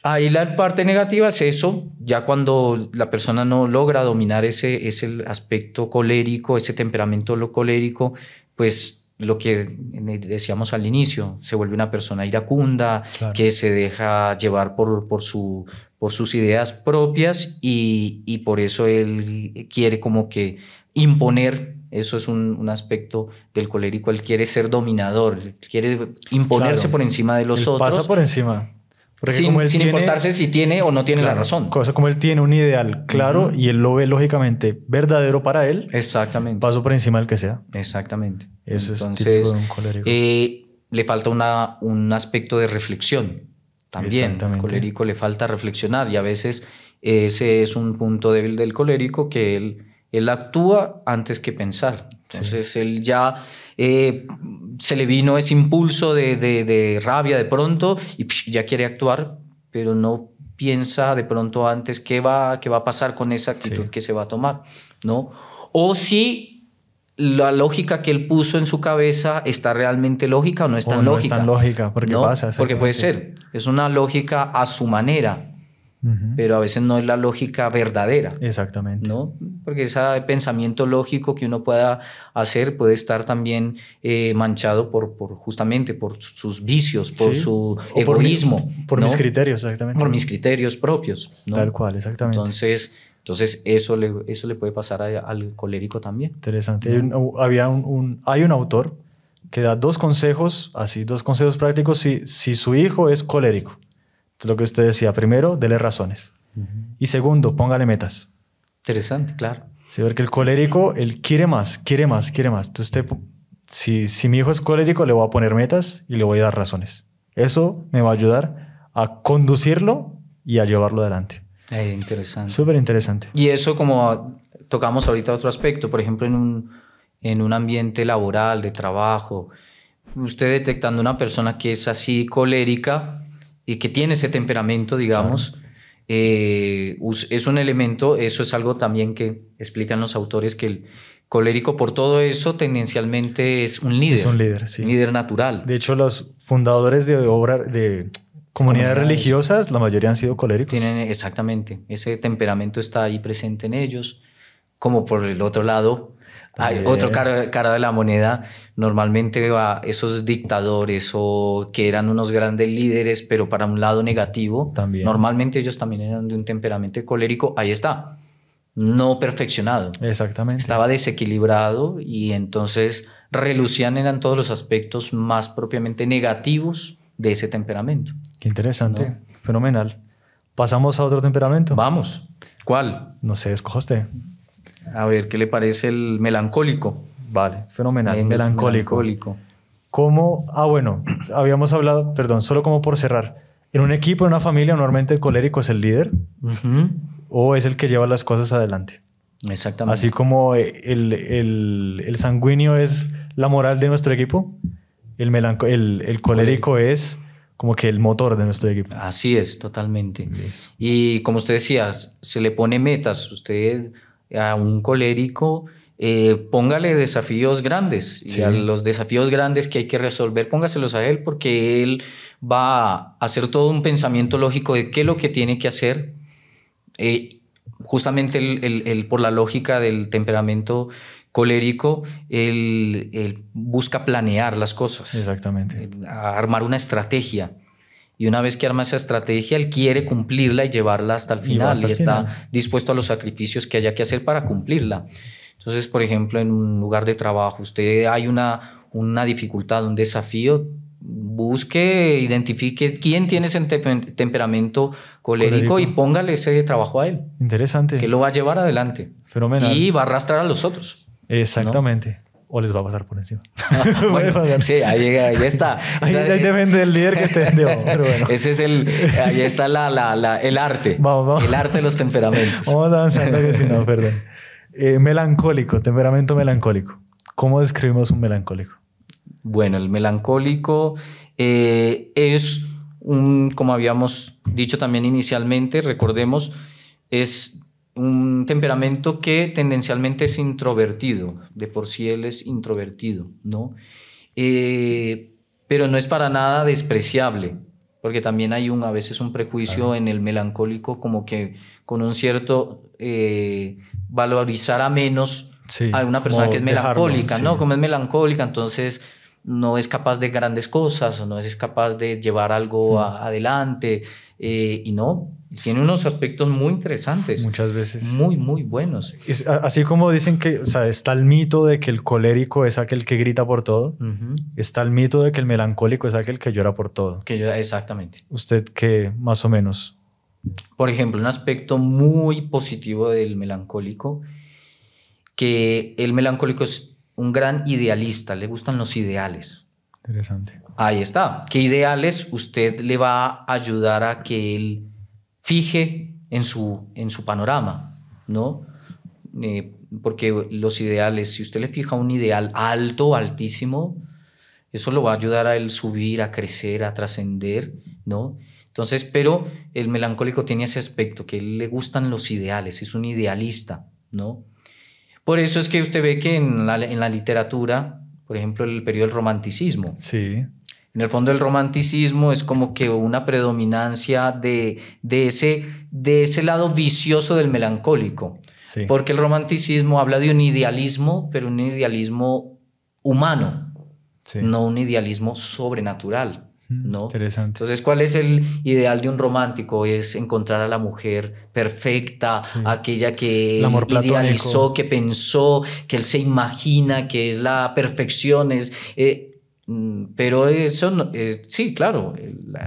Ahí la parte negativa es eso, ya cuando la persona no logra dominar ese aspecto colérico, ese temperamento colérico, pues lo que decíamos al inicio, se vuelve una persona iracunda, claro, que se deja llevar por sus ideas propias y por eso él quiere como que imponer. Eso es un aspecto del colérico, él quiere ser dominador, quiere imponerse por encima de los otros. Pasa por encima. Porque sin importarse si tiene o no tiene la razón. Cosa como él tiene un ideal claro y él lo ve lógicamente verdadero para él. Exactamente. Paso por encima del que sea. Exactamente. Eso Entonces, es típico de un colérico. Le falta un aspecto de reflexión también. Al colérico le falta reflexionar y a veces ese es un punto débil del colérico, que él actúa antes que pensar. Entonces él ya se le vino ese impulso de rabia de pronto y ya quiere actuar, pero no piensa de pronto antes qué va a pasar con esa actitud que se va a tomar, ¿no? O si la lógica que él puso en su cabeza está realmente lógica o no es tan no lógica. es tan lógica, porque ¿no? pasa. Porque puede ser, es una lógica a su manera, pero a veces no es la lógica verdadera. Exactamente. ¿No? Porque ese pensamiento lógico que uno pueda hacer puede estar también manchado justamente por sus vicios, por su egoísmo. Por ¿no? mis criterios, exactamente. Por mis criterios propios. ¿no? Tal cual, exactamente. Entonces eso le puede pasar al colérico también. Interesante. Hay un autor que da dos consejos prácticos si su hijo es colérico. Entonces, lo que usted decía, primero, dele razones. Y segundo, póngale metas. Interesante, claro. Sí, porque el colérico, él quiere más. Entonces, si mi hijo es colérico, le voy a poner metas y le voy a dar razones. Eso me va a ayudar a conducirlo y a llevarlo adelante. Interesante. Súper interesante. Y eso, como tocamos ahorita otro aspecto, por ejemplo, en un ambiente laboral, de trabajo, usted detectando una persona que es así colérica y que tiene ese temperamento, digamos, claro. Es un elemento, eso es algo también que explican los autores, que el colérico por todo eso tendencialmente es un líder. Es un líder, sí. Un líder natural. De hecho, los fundadores de comunidades religiosas, la mayoría han sido coléricos. Tienen exactamente, ese temperamento está ahí presente en ellos. Como por el otro lado, hay otro cara de la moneda, normalmente a esos dictadores o que eran unos grandes líderes, pero para un lado negativo, también. Normalmente ellos también eran de un temperamento colérico, ahí está, no perfeccionado. Exactamente. Estaba desequilibrado y entonces relucían en todos los aspectos más propiamente negativos de ese temperamento. Qué interesante, ¿no? Fenomenal. ¿Pasamos a otro temperamento? Vamos. ¿Cuál? No sé, escoja usted. A ver, ¿qué le parece el melancólico? Vale, fenomenal. Melancólico. ¿Cómo? Bueno, habíamos hablado, perdón, solo como por cerrar. En un equipo, en una familia, normalmente el colérico es el líder o es el que lleva las cosas adelante. Exactamente. Así como el sanguíneo es la moral de nuestro equipo, el colérico es como que el motor de nuestro equipo. Así es, totalmente. Y como usted decía, se le pone metas. Usted a un colérico, póngale desafíos grandes. Sí. Y a los desafíos grandes que hay que resolver, póngaselos a él, porque él va a hacer todo un pensamiento lógico de qué es lo que tiene que hacer. Justamente él, por la lógica del temperamento colérico, él busca planear las cosas. Exactamente. Armar una estrategia. Y una vez que arma esa estrategia, él quiere cumplirla y llevarla hasta el final. Y está dispuesto a los sacrificios que haya que hacer para cumplirla. Entonces, por ejemplo, en un lugar de trabajo, hay una dificultad, un desafío, busque, identifique quién tiene ese temperamento colérico y póngale ese trabajo a él. Interesante. Que lo va a llevar adelante. Fenomenal. Y va a arrastrar a los otros. Exactamente. ¿No? O les va a pasar por encima. Bueno, sí, ahí está. Ahí depende del líder que esté debajo, pero bueno. Ese es ahí está el arte. Vamos. El arte de los temperamentos. Vamos avanzando, que si no, perdón. Melancólico, temperamento melancólico. ¿Cómo describimos un melancólico? Bueno, el melancólico es como habíamos dicho también inicialmente, recordemos, es un temperamento que tendencialmente es introvertido. De por sí él es introvertido, ¿no? Pero no es para nada despreciable, porque también hay a veces un prejuicio en el melancólico, como que con un cierto valorizar a menos a una persona que es melancólica, ¿no? Como es melancólica, entonces no es capaz de grandes cosas o no es capaz de llevar algo adelante y no, tiene unos aspectos muy interesantes. Muchas veces. Muy, muy buenos. Así como dicen que, o sea, está el mito de que el colérico es aquel que grita por todo, está el mito de que el melancólico es aquel que llora por todo. Exactamente. ¿Usted qué, más o menos? Por ejemplo, un aspecto muy positivo del melancólico, que el melancólico es un gran idealista, le gustan los ideales. Interesante. Ahí está. ¿Qué ideales usted le va a ayudar a que él fije en su panorama, ¿no? Porque los ideales, si usted le fija un ideal alto, altísimo, eso lo va a ayudar a él subir, a crecer, a trascender, ¿no? Entonces, pero el melancólico tiene ese aspecto, que a él le gustan los ideales, es un idealista, ¿no? Por eso es que usted ve que en la literatura, por ejemplo, el periodo del romanticismo. Sí. En el fondo el romanticismo es como que una predominancia de ese lado vicioso del melancólico. Sí. Porque el romanticismo habla de un idealismo, pero un idealismo humano, Sí. no un idealismo sobrenatural. ¿No? Interesante. Entonces, ¿cuál es el ideal de un romántico? Es encontrar a la mujer perfecta, Sí. aquella que El amor platónico. idealizó, que pensó, que él se imagina que es la perfección. Pero eso, sí, claro,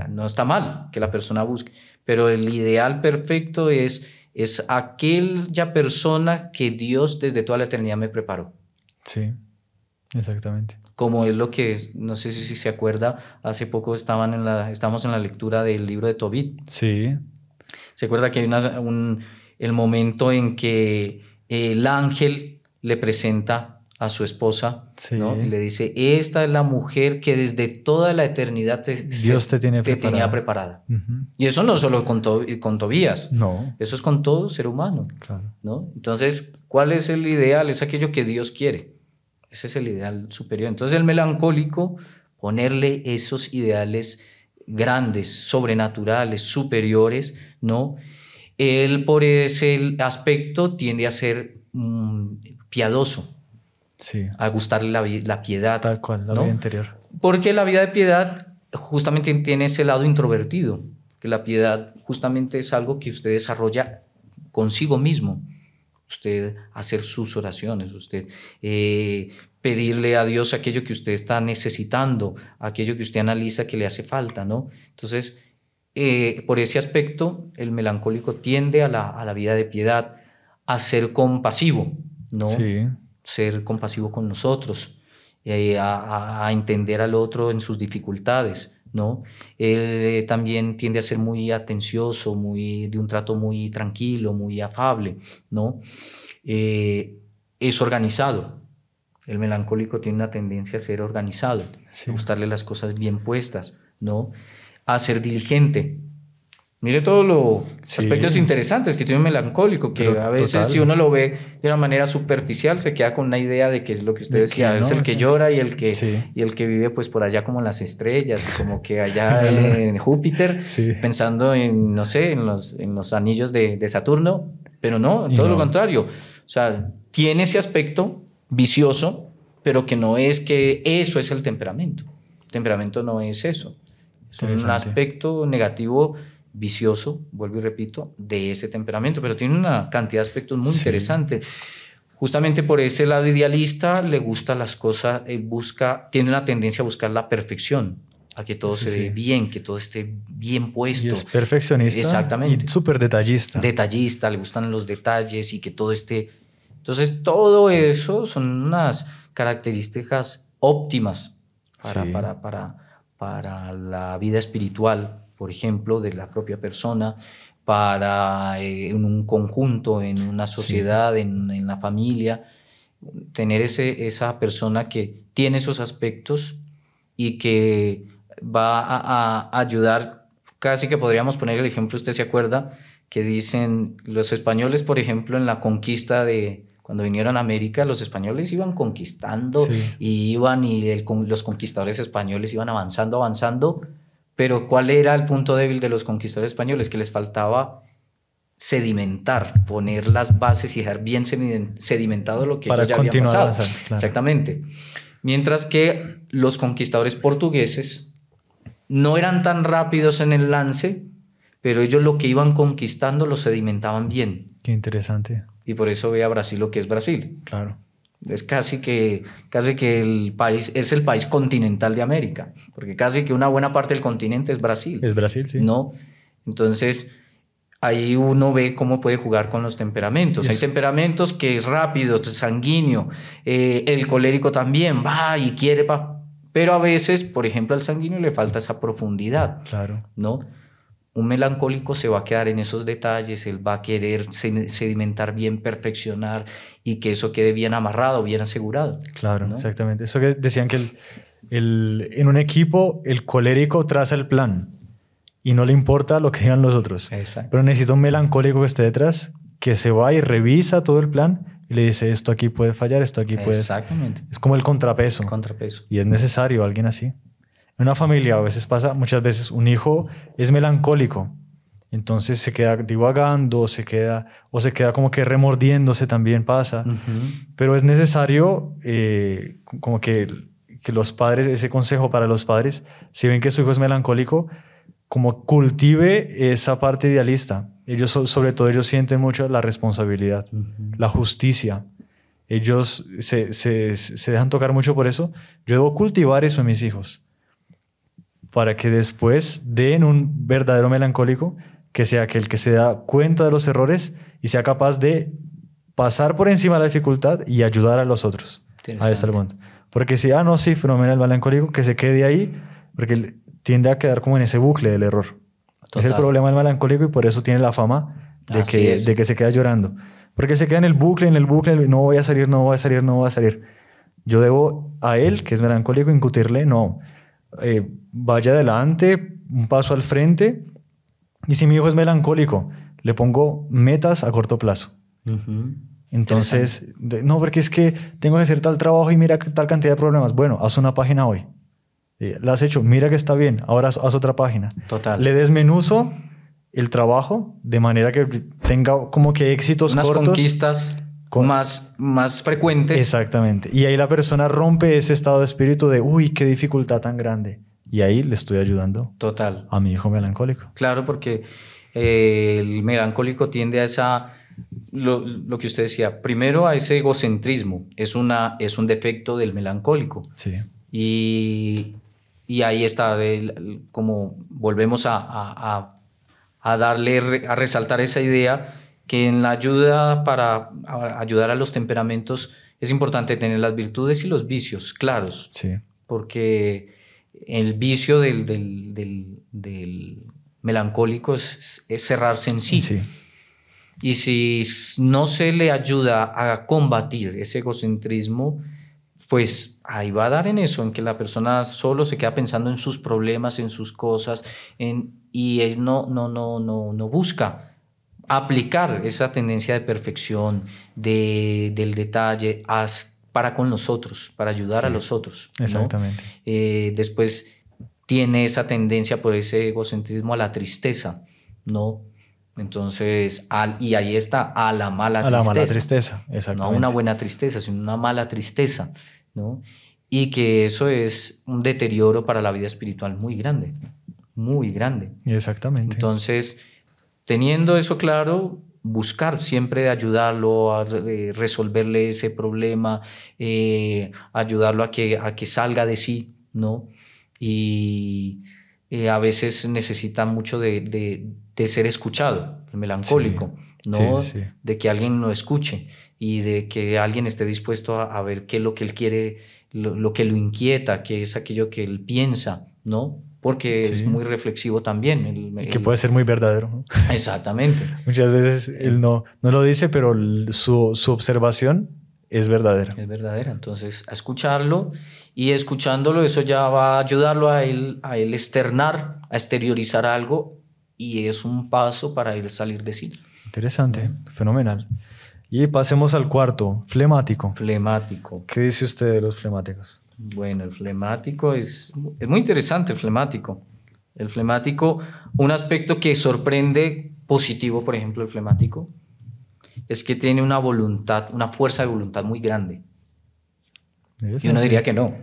no está mal que la persona busque, pero el ideal perfecto es aquella persona que Dios desde toda la eternidad me preparó. Sí, exactamente. Como es lo que es, no sé si se acuerda, hace poco estamos en la lectura del libro de Tobit. Sí. ¿Se acuerda que hay el momento en que el ángel le presenta a su esposa, Sí. ¿no? Y le dice, esta es la mujer que desde toda la eternidad Dios te tenía preparada. Uh-huh. Y eso no solo con Tobías, No. eso es con todo ser humano. Claro. ¿No? Entonces, ¿cuál es el ideal? Es aquello que Dios quiere. Ese es el ideal superior. Entonces, el melancólico, ponerle esos ideales grandes, sobrenaturales, superiores, ¿no? Él, por ese aspecto, tiende a ser piadoso, Sí. a gustarle la piedad. Tal cual, la ¿no? vida interior. Porque la vida de piedad justamente tiene ese lado introvertido, que la piedad justamente es algo que usted desarrolla consigo mismo. Usted hacer sus oraciones, usted pedirle a Dios aquello que usted está necesitando, aquello que usted analiza que le hace falta, ¿no? Entonces, por ese aspecto, el melancólico tiende a la vida de piedad, a ser compasivo, ¿no? Sí. Ser compasivo con nosotros, a entender al otro en sus dificultades, ¿no? Él también tiende a ser muy atencioso, de un trato muy tranquilo, muy afable, ¿no? Es organizado. El melancólico tiene una tendencia a ser organizado, Sí. a gustarle las cosas bien puestas, ¿no? A ser diligente. Mire todos los aspectos interesantes que tiene un melancólico, que a veces total. Si uno lo ve de una manera superficial se queda con una idea de que es lo que usted decía, es el que llora y el que vive pues por allá como en las estrellas, como que allá en Júpiter, pensando en, no sé, en los anillos de Saturno, pero no, todo lo contrario. O sea, tiene ese aspecto vicioso, pero que no es que eso es el temperamento. El temperamento no es eso. Es un aspecto negativo vicioso, vuelvo y repito, de ese temperamento, pero tiene una cantidad de aspectos muy interesantes. Justamente por ese lado idealista le gustan las cosas, tiene una tendencia a buscar la perfección, a que todo se dé bien, que todo esté bien puesto. Y es perfeccionista. Exactamente. Y súper detallista. Detallista, le gustan los detalles y que todo esté... Entonces todo eso son unas características óptimas para la vida espiritual, por ejemplo, de la propia persona, para en un conjunto, en una sociedad, en la familia, tener esa persona que tiene esos aspectos y que va a ayudar. Casi que podríamos poner el ejemplo, usted se acuerda, que dicen los españoles, por ejemplo, en la conquista cuando vinieron a América, los españoles iban conquistando y los conquistadores españoles iban avanzando, pero ¿cuál era el punto débil de los conquistadores españoles? Que les faltaba sedimentar, poner las bases y dejar bien sedimentado lo que ellos ya habían pasado. Claro. Exactamente. Mientras que los conquistadores portugueses no eran tan rápidos en el lance, pero ellos lo que iban conquistando lo sedimentaban bien. Qué interesante. Y por eso ve a Brasil lo que es Brasil. Claro. Es casi que el país es el país continental de América, porque casi que una buena parte del continente es Brasil. Es Brasil, sí. ¿No? Entonces, ahí uno ve cómo puede jugar con los temperamentos. Hay temperamentos que es rápido, es sanguíneo, el colérico también va y quiere, pero a veces, por ejemplo, al sanguíneo le falta esa profundidad. Claro. ¿No? Un melancólico se va a quedar en esos detalles, él va a querer sedimentar bien, perfeccionar y que eso quede bien amarrado, bien asegurado. Claro, ¿no? Exactamente. Eso que decían que en un equipo el colérico traza el plan y no le importa lo que digan los otros. Exacto. Pero necesita un melancólico que esté detrás, que se va y revisa todo el plan y le dice esto aquí puede fallar, esto aquí puede... Exactamente. Es como el contrapeso. Contrapeso. Y es necesario alguien así. En una familia a veces pasa, muchas veces un hijo es melancólico. Entonces se queda divagando, se queda como que remordiéndose, también pasa. Pero es necesario como que los padres, ese consejo para los padres, si ven que su hijo es melancólico, como cultive esa parte idealista. Ellos, sobre todo, ellos sienten mucho la responsabilidad, la justicia. Ellos se dejan tocar mucho por eso. Yo debo cultivar eso en mis hijos para que después den un verdadero melancólico que sea aquel que se da cuenta de los errores y sea capaz de pasar por encima de la dificultad y ayudar a los otros. Ahí está el punto. Porque si, no, sí, fenomenal, melancólico, que se quede ahí, porque tiende a quedar como en ese bucle del error. Total. Es el problema del melancólico y por eso tiene la fama de que se queda llorando. Porque se queda en el bucle, no voy a salir, no voy a salir, no voy a salir. Yo debo a él, que es melancólico, incutirle, no, vaya adelante, un paso al frente. Y si mi hijo es melancólico, le pongo metas a corto plazo. Entonces, no, porque es que tengo que hacer tal trabajo y mira tal cantidad de problemas. Bueno, haz una página hoy. La has hecho, mira que está bien, ahora haz otra página. Total. Le desmenuzo el trabajo de manera que tenga como que éxitos unas cortos. Conquistas más frecuentes. Exactamente. Y ahí la persona rompe ese estado de espíritu de, uy, qué dificultad tan grande. Y ahí le estoy ayudando. Total. A mi hijo melancólico. Claro, porque el melancólico tiende a esa... Lo que usted decía, primero a ese egocentrismo. Es un defecto del melancólico. Sí. Y ahí está, como volvemos a resaltar esa idea que en la ayuda para ayudar a los temperamentos es importante tener las virtudes y los vicios claros. Sí. Porque el vicio del melancólico es cerrarse en sí. Sí. Y si no se le ayuda a combatir ese egocentrismo, pues ahí va a dar en eso, en que la persona solo se queda pensando en sus problemas, en sus cosas, y él no busca aplicar esa tendencia de perfección, del detalle para con los otros, para ayudar a los otros, ¿no? Exactamente. Después tiene esa tendencia por ese egocentrismo a la tristeza, ¿no? Entonces, y ahí está, a la mala tristeza. A la mala tristeza, exactamente. No a una buena tristeza, sino una mala tristeza, ¿no? Y que eso es un deterioro para la vida espiritual muy grande, muy grande. Exactamente. Entonces, teniendo eso claro, buscar siempre ayudarlo a resolverle ese problema, ayudarlo a que salga de sí, ¿no? Y a veces necesita mucho de ser escuchado, el melancólico, sí, ¿no? Sí, sí. De que alguien lo escuche y de que alguien esté dispuesto a ver qué es lo que él quiere, lo que lo inquieta, qué es aquello que él piensa, ¿no? Porque sí, es muy reflexivo también. Que puede ser muy verdadero, ¿no? Exactamente. Muchas veces él no lo dice, pero su observación es verdadera. Es verdadera. Entonces, a escucharlo, y escuchándolo, eso ya va a ayudarlo a él externar, a exteriorizar algo, y es un paso para él salir de sí. Interesante, fenomenal. Y pasemos al cuarto, flemático. Flemático. ¿Qué dice usted de los flemáticos? Bueno, el flemático es muy interesante, el flemático. El flemático, un aspecto que sorprende positivo, por ejemplo, el flemático, es que tiene una voluntad, una fuerza de voluntad muy grande. Y uno diría que no,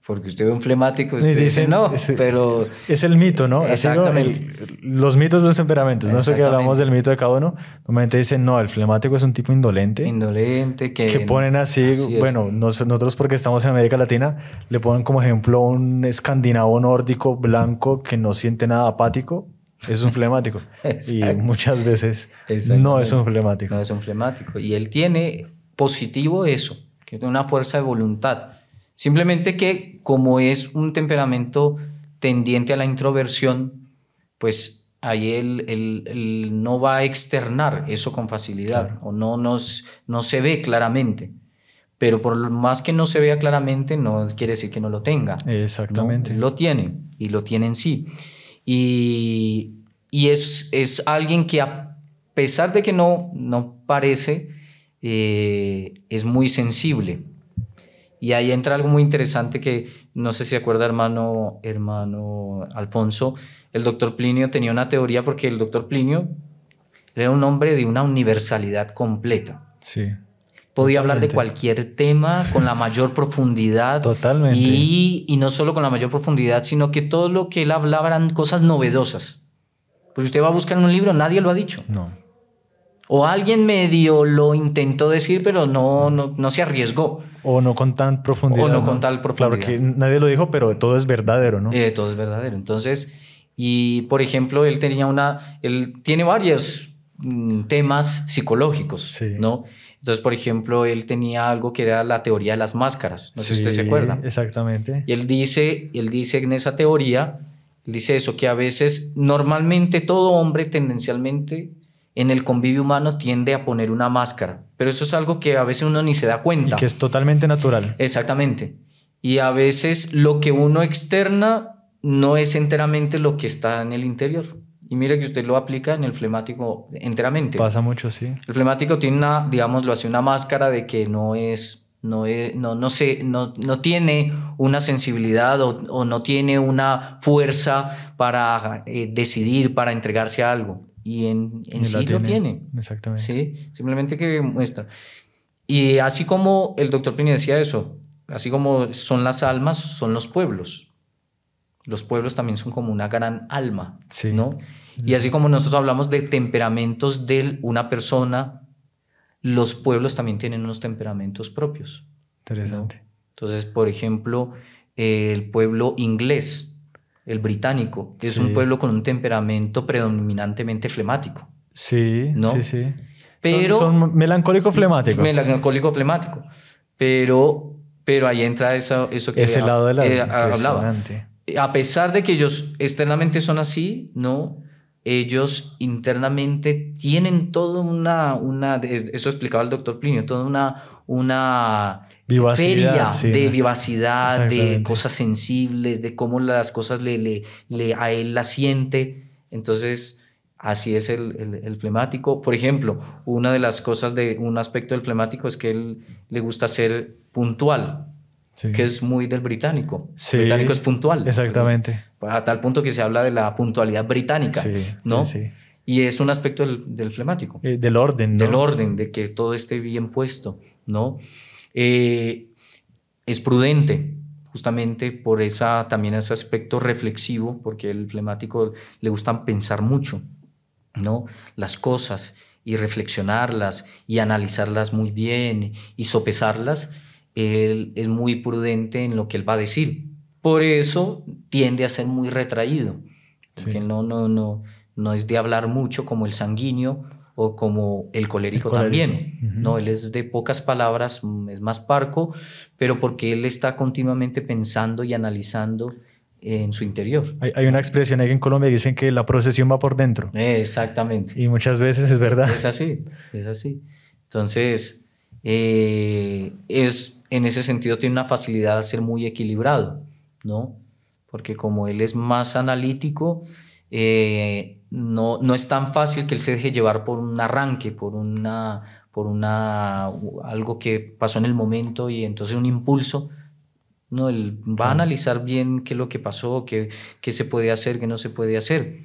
porque usted ve un flemático y usted dice no, pero... Es el mito, ¿no? Exactamente. Los mitos de los temperamentos, no sé qué hablamos del mito de cada uno, normalmente dicen no, el flemático es un tipo indolente. Indolente, que ponen así bueno, nosotros porque estamos en América Latina, le ponen como ejemplo un escandinavo nórdico blanco que no siente nada apático. Es un flemático. Y muchas veces no es un flemático. No es un flemático. Y él tiene positivo eso, que tiene una fuerza de voluntad. Simplemente que como es un temperamento tendiente a la introversión, pues ahí él no va a externar eso con facilidad, claro, o no se ve claramente. Pero por más que no se vea claramente, no quiere decir que no lo tenga. Exactamente. ¿No? Lo tiene, y lo tiene en sí. Y es alguien que, a pesar de que no parece, es muy sensible. Y ahí entra algo muy interesante que no sé si se acuerda, hermano Alfonso. El doctor Plinio tenía una teoría, porque el doctor Plinio era un hombre de una universalidad completa. Sí. Podía hablar de cualquier tema con la mayor profundidad. Totalmente. Y no solo con la mayor profundidad, sino que todo lo que él hablaba eran cosas novedosas. Pues usted va a buscar en un libro, nadie lo ha dicho. No. O alguien medio lo intentó decir, pero no se arriesgó. O no con tan profundidad. O no con tal profundidad. Claro que nadie lo dijo, pero todo es verdadero, ¿no? Todo es verdadero. Entonces, y por ejemplo, él tiene varios temas psicológicos, Sí. ¿no? Entonces, por ejemplo, él tenía algo que era la teoría de las máscaras. No sé si usted se acuerda. Exactamente. Y él dice en esa teoría, él dice eso, que a veces, normalmente todo hombre tendencialmente en el convivio humano tiende a poner una máscara, pero eso es algo que a veces uno ni se da cuenta. Y que es totalmente natural. Exactamente. Y a veces lo que uno externa no es enteramente lo que está en el interior. Y mire que usted lo aplica en el flemático enteramente. Pasa mucho, sí. El flemático tiene una máscara de que no tiene una sensibilidad o no tiene una fuerza para decidir, para entregarse a algo. Y en sí lo tiene. Exactamente. Sí, simplemente que muestra. Y así como el doctor Plinio decía eso, así como son las almas, son los pueblos. Los pueblos también son como una gran alma, Sí. ¿no? Y así como nosotros hablamos de temperamentos de una persona, los pueblos también tienen unos temperamentos propios. Interesante. ¿No? Entonces, por ejemplo, el pueblo inglés, el británico, es un pueblo con un temperamento predominantemente flemático. Sí, ¿no? sí. Pero, son melancólico flemático. Melancólico flemático. Pero ahí entra eso que ese lado de la hablaba. A pesar de que ellos externamente son así, ¿no? Ellos internamente tienen toda eso explicaba el doctor Plinio, toda una feria de vivacidad, de cosas sensibles, de cómo las cosas a él las siente. Entonces, así es el flemático. Por ejemplo, una de las cosas un aspecto del flemático es que él le gusta ser puntual. Sí. Que es muy del británico. Sí, el británico es puntual. Exactamente. A tal punto que se habla de la puntualidad británica, sí, ¿no? Sí. Y es un aspecto del flemático. Del orden, ¿no? Del orden, de que todo esté bien puesto, ¿no? Es prudente, justamente por también ese aspecto reflexivo, porque el flemático le gusta pensar mucho, ¿no? Las cosas y reflexionarlas y analizarlas muy bien y sopesarlas. Él es muy prudente en lo que él va a decir. Por eso tiende a ser muy retraído, porque sí. no es de hablar mucho como el sanguíneo o como el colérico también. No, él es de pocas palabras, es más parco, pero porque él está continuamente pensando y analizando en su interior. Hay una expresión ahí en Colombia que dicen que la procesión va por dentro. Exactamente. Y muchas veces es verdad. Es así. Entonces, en ese sentido tiene una facilidad a ser muy equilibrado, ¿no? Porque como él es más analítico, no es tan fácil que él se deje llevar por un arranque, por algo que pasó en el momento y entonces un impulso. No, él va a analizar bien qué es lo que pasó, qué se puede hacer, qué no se puede hacer,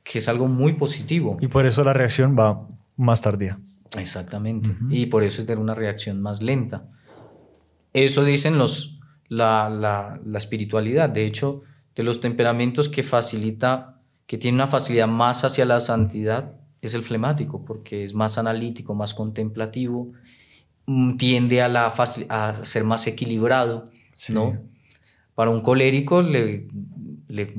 que es algo muy positivo. Y por eso la reacción va más tardía. Exactamente. Y por eso es de una reacción más lenta. Eso dicen la espiritualidad. De hecho, de los temperamentos que tiene una facilidad más hacia la santidad, es el flemático, porque es más analítico, más contemplativo, tiende a ser más equilibrado, sí. ¿No? Para un colérico le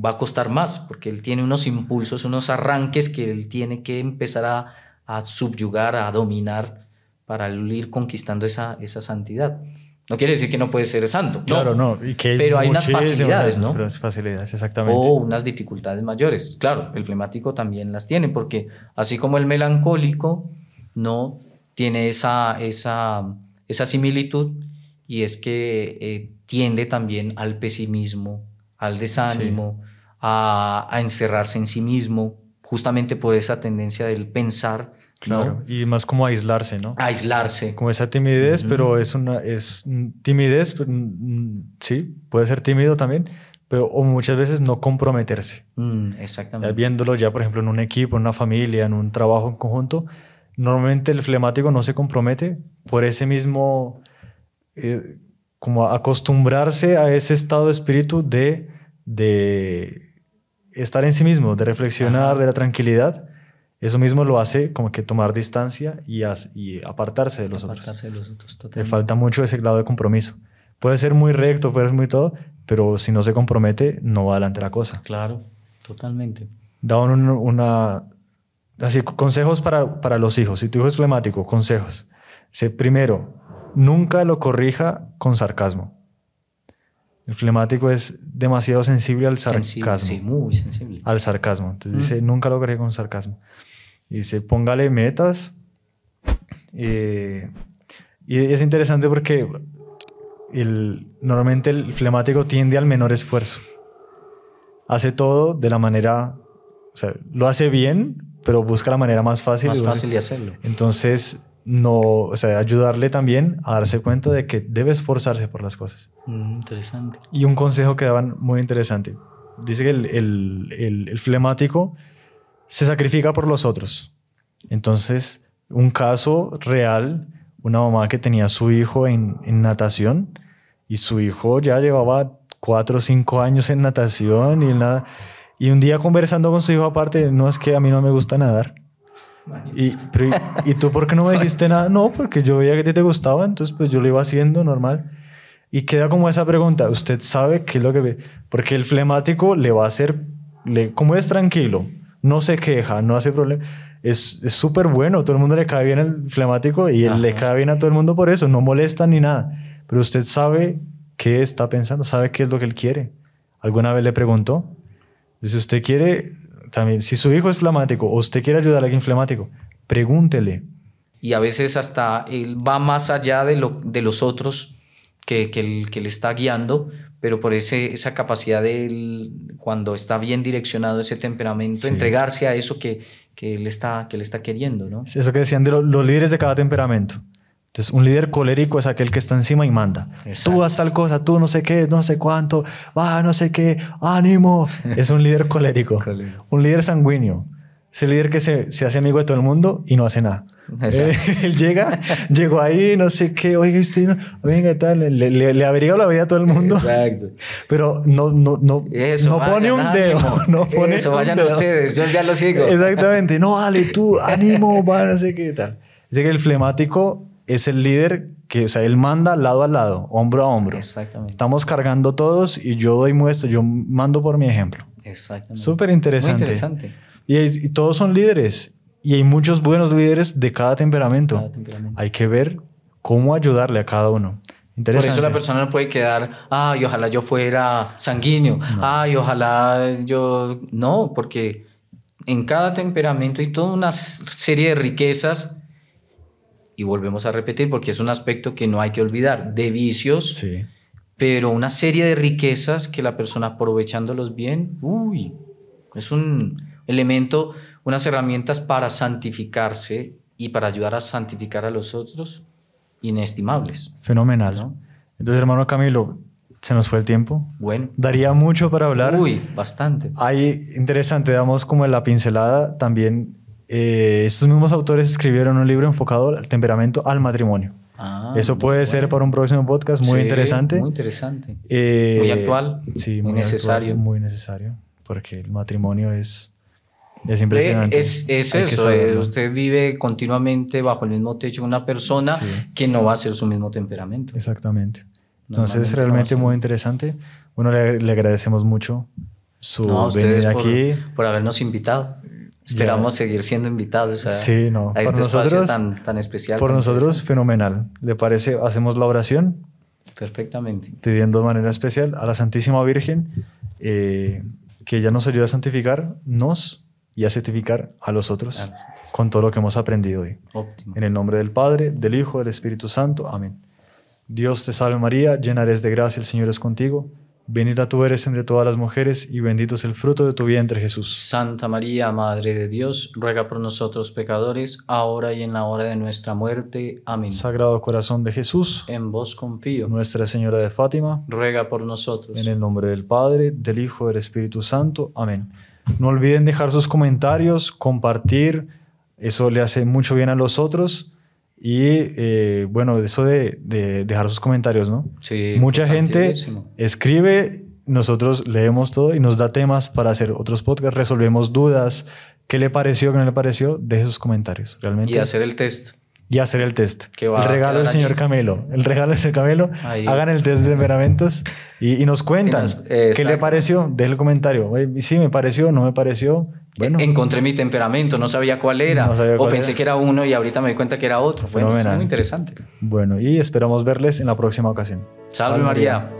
va a costar más, porque él tiene unos impulsos, unos arranques que él tiene que empezar a subyugar, a dominar para ir conquistando esa santidad. No quiere decir que no puede ser santo. Claro, no. Pero hay unas facilidades, ¿no? Facilidades, exactamente. O unas dificultades mayores. Claro, el flemático también las tiene, porque así como el melancólico no tiene esa similitud, y es que tiende también al pesimismo, al desánimo, sí. a encerrarse en sí mismo, justamente por esa tendencia del pensar Claro, ¿no? y más como aislarse, ¿no? Aislarse. Como esa timidez, pero timidez, sí, puede ser tímido también, pero o muchas veces no comprometerse. Ya Exactamente. viéndolo ya, por ejemplo, en un equipo, en una familia, en un trabajo en conjunto, normalmente el flemático no se compromete por ese mismo, como acostumbrarse a ese estado de espíritu de estar en sí mismo, de reflexionar, Ajá. de la tranquilidad. Eso mismo lo hace como que tomar distancia y apartarse de los otros. Apartarse de los otros, Le totalmente. falta mucho ese grado de compromiso. Puede ser muy recto, puede ser muy todo, pero si no se compromete, no va adelante la cosa. Claro, totalmente. Daban así, consejos para los hijos. Si tu hijo es flemático, consejos. Primero, nunca lo corrija con sarcasmo. El flemático es demasiado sensible al sarcasmo. Sí, muy sensible. Al sarcasmo. Entonces dice, nunca lo corrija con sarcasmo. Y dice, póngale metas. Y es interesante porque normalmente el flemático tiende al menor esfuerzo. Hace todo de la manera... O sea, lo hace bien, pero busca la manera más fácil. Más fácil de hacerlo. Entonces, o sea, ayudarle también a darse cuenta de que debe esforzarse por las cosas. Interesante. Y un consejo que daban muy interesante. Dice que el flemático se sacrifica por los otros. Entonces, un caso real, una mamá que tenía a su hijo en natación y su hijo ya llevaba 4 o 5 años en natación y nada. Y un día conversando con su hijo aparte, no, es que a mí no me gusta nadar. ¿Y tú por qué no me dijiste nada? No, porque yo veía que a ti te gustaba, entonces pues yo lo iba haciendo normal. Y queda como esa pregunta, ¿usted sabe qué es lo que ve? Porque el flemático le va a hacer, como es tranquilo, no se queja, no hace problema, es súper bueno, todo el mundo le cae bien al flemático y él le cae bien a todo el mundo por eso, no molesta ni nada. Pero usted sabe qué está pensando, sabe qué es lo que él quiere. ¿Alguna vez le preguntó? Si usted quiere, también, si su hijo es flemático o usted quiere ayudar a alguien flemático, pregúntele. Y a veces hasta él va más allá de los otros que le está guiando, pero por esa capacidad de él, cuando está bien direccionado ese temperamento, Sí. entregarse a eso que él está queriendo, ¿no? Es eso que decían de los líderes de cada temperamento. Entonces, un líder colérico es aquel que está encima y manda. Exacto. Tú haz tal cosa, tú no sé qué, no sé cuánto, no sé qué, ánimo. Es un líder colérico. Un líder sanguíneo. Es el líder que se hace amigo de todo el mundo y no hace nada. Él llegó ahí, no sé qué, oiga usted, no, venga, tal, le averigua la vida a todo el mundo. Exacto. Pero no pone un dedo. No pone eso, un vayan dedo. ustedes, yo ya lo sigo. Exactamente. No, dale tú, ánimo, no sé qué tal. Dice que el flemático es el líder que, o sea, él manda lado a lado, hombro a hombro. Exactamente. Estamos cargando todos y yo doy muestra, yo mando por mi ejemplo. Exactamente. Súper interesante. Muy interesante. Y todos son líderes. Y hay muchos buenos líderes de cada temperamento. Hay que ver cómo ayudarle a cada uno. Interesante. Por eso la persona no puede quedar, ay, ojalá yo fuera sanguíneo, ay, ojalá yo... No, porque en cada temperamento hay toda una serie de riquezas, y volvemos a repetir porque es un aspecto que no hay que olvidar, de vicios, Sí. pero una serie de riquezas que la persona aprovechándolos bien, es un elemento, unas herramientas para santificarse y para ayudar a santificar a los otros inestimables. Fenomenal. ¿No? Entonces, hermano Camilo, se nos fue el tiempo. Bueno. Daría mucho para hablar. Bastante. Interesante, damos como la pincelada también. Estos mismos autores escribieron un libro enfocado al temperamento, al matrimonio. Eso puede ser para un próximo podcast muy interesante. Muy interesante. Muy actual. Sí, muy necesario. Actual, muy necesario, porque el matrimonio es impresionante. Es eso. Usted vive continuamente bajo el mismo techo con una persona que no va a ser su mismo temperamento. Exactamente. Entonces, realmente muy interesante. Bueno, le agradecemos mucho su venida aquí. Por habernos invitado. Esperamos seguir siendo invitados a este espacio tan especial. Por nosotros, fenomenal. ¿Le parece? Hacemos la oración. Perfectamente. Pidiendo de manera especial a la Santísima Virgen que ella nos ayude a santificarnos y a santificar a los otros con todo lo que hemos aprendido hoy. Óptimo. En el nombre del Padre, del Hijo, del Espíritu Santo. Amén. Dios te salve María, llena eres de gracia, el Señor es contigo. Bendita tú eres entre todas las mujeres y bendito es el fruto de tu vientre, Jesús. Santa María, Madre de Dios, ruega por nosotros pecadores, ahora y en la hora de nuestra muerte. Amén. Sagrado corazón de Jesús, En vos confío. Nuestra Señora de Fátima, Ruega por nosotros. en el nombre del Padre, del Hijo y del Espíritu Santo. Amén. No olviden dejar sus comentarios, compartir, eso le hace mucho bien a los otros. Y bueno, eso de dejar sus comentarios, ¿no? Sí, Mucha gente importantísimo. escribe, nosotros leemos todo y nos da temas para hacer otros podcasts, resolvemos dudas, qué le pareció, qué no le pareció, deje sus comentarios, realmente. Y hacer el test. Y hacer el test. Que va el a regalo del quedar señor allí. Camelo. El regalo del señor Camelo. Ahí. Hagan el test de temperamentos y nos cuentan qué le exacto. pareció. Deje el comentario. Oye, sí, me pareció, no me pareció. Bueno, Encontré mi temperamento, no sabía cuál era. No sabía o cuál pensé era. que era uno y ahorita me di cuenta que era otro. Bueno, es Fenomenal. muy interesante. bueno, y esperamos verles en la próxima ocasión. Salve María.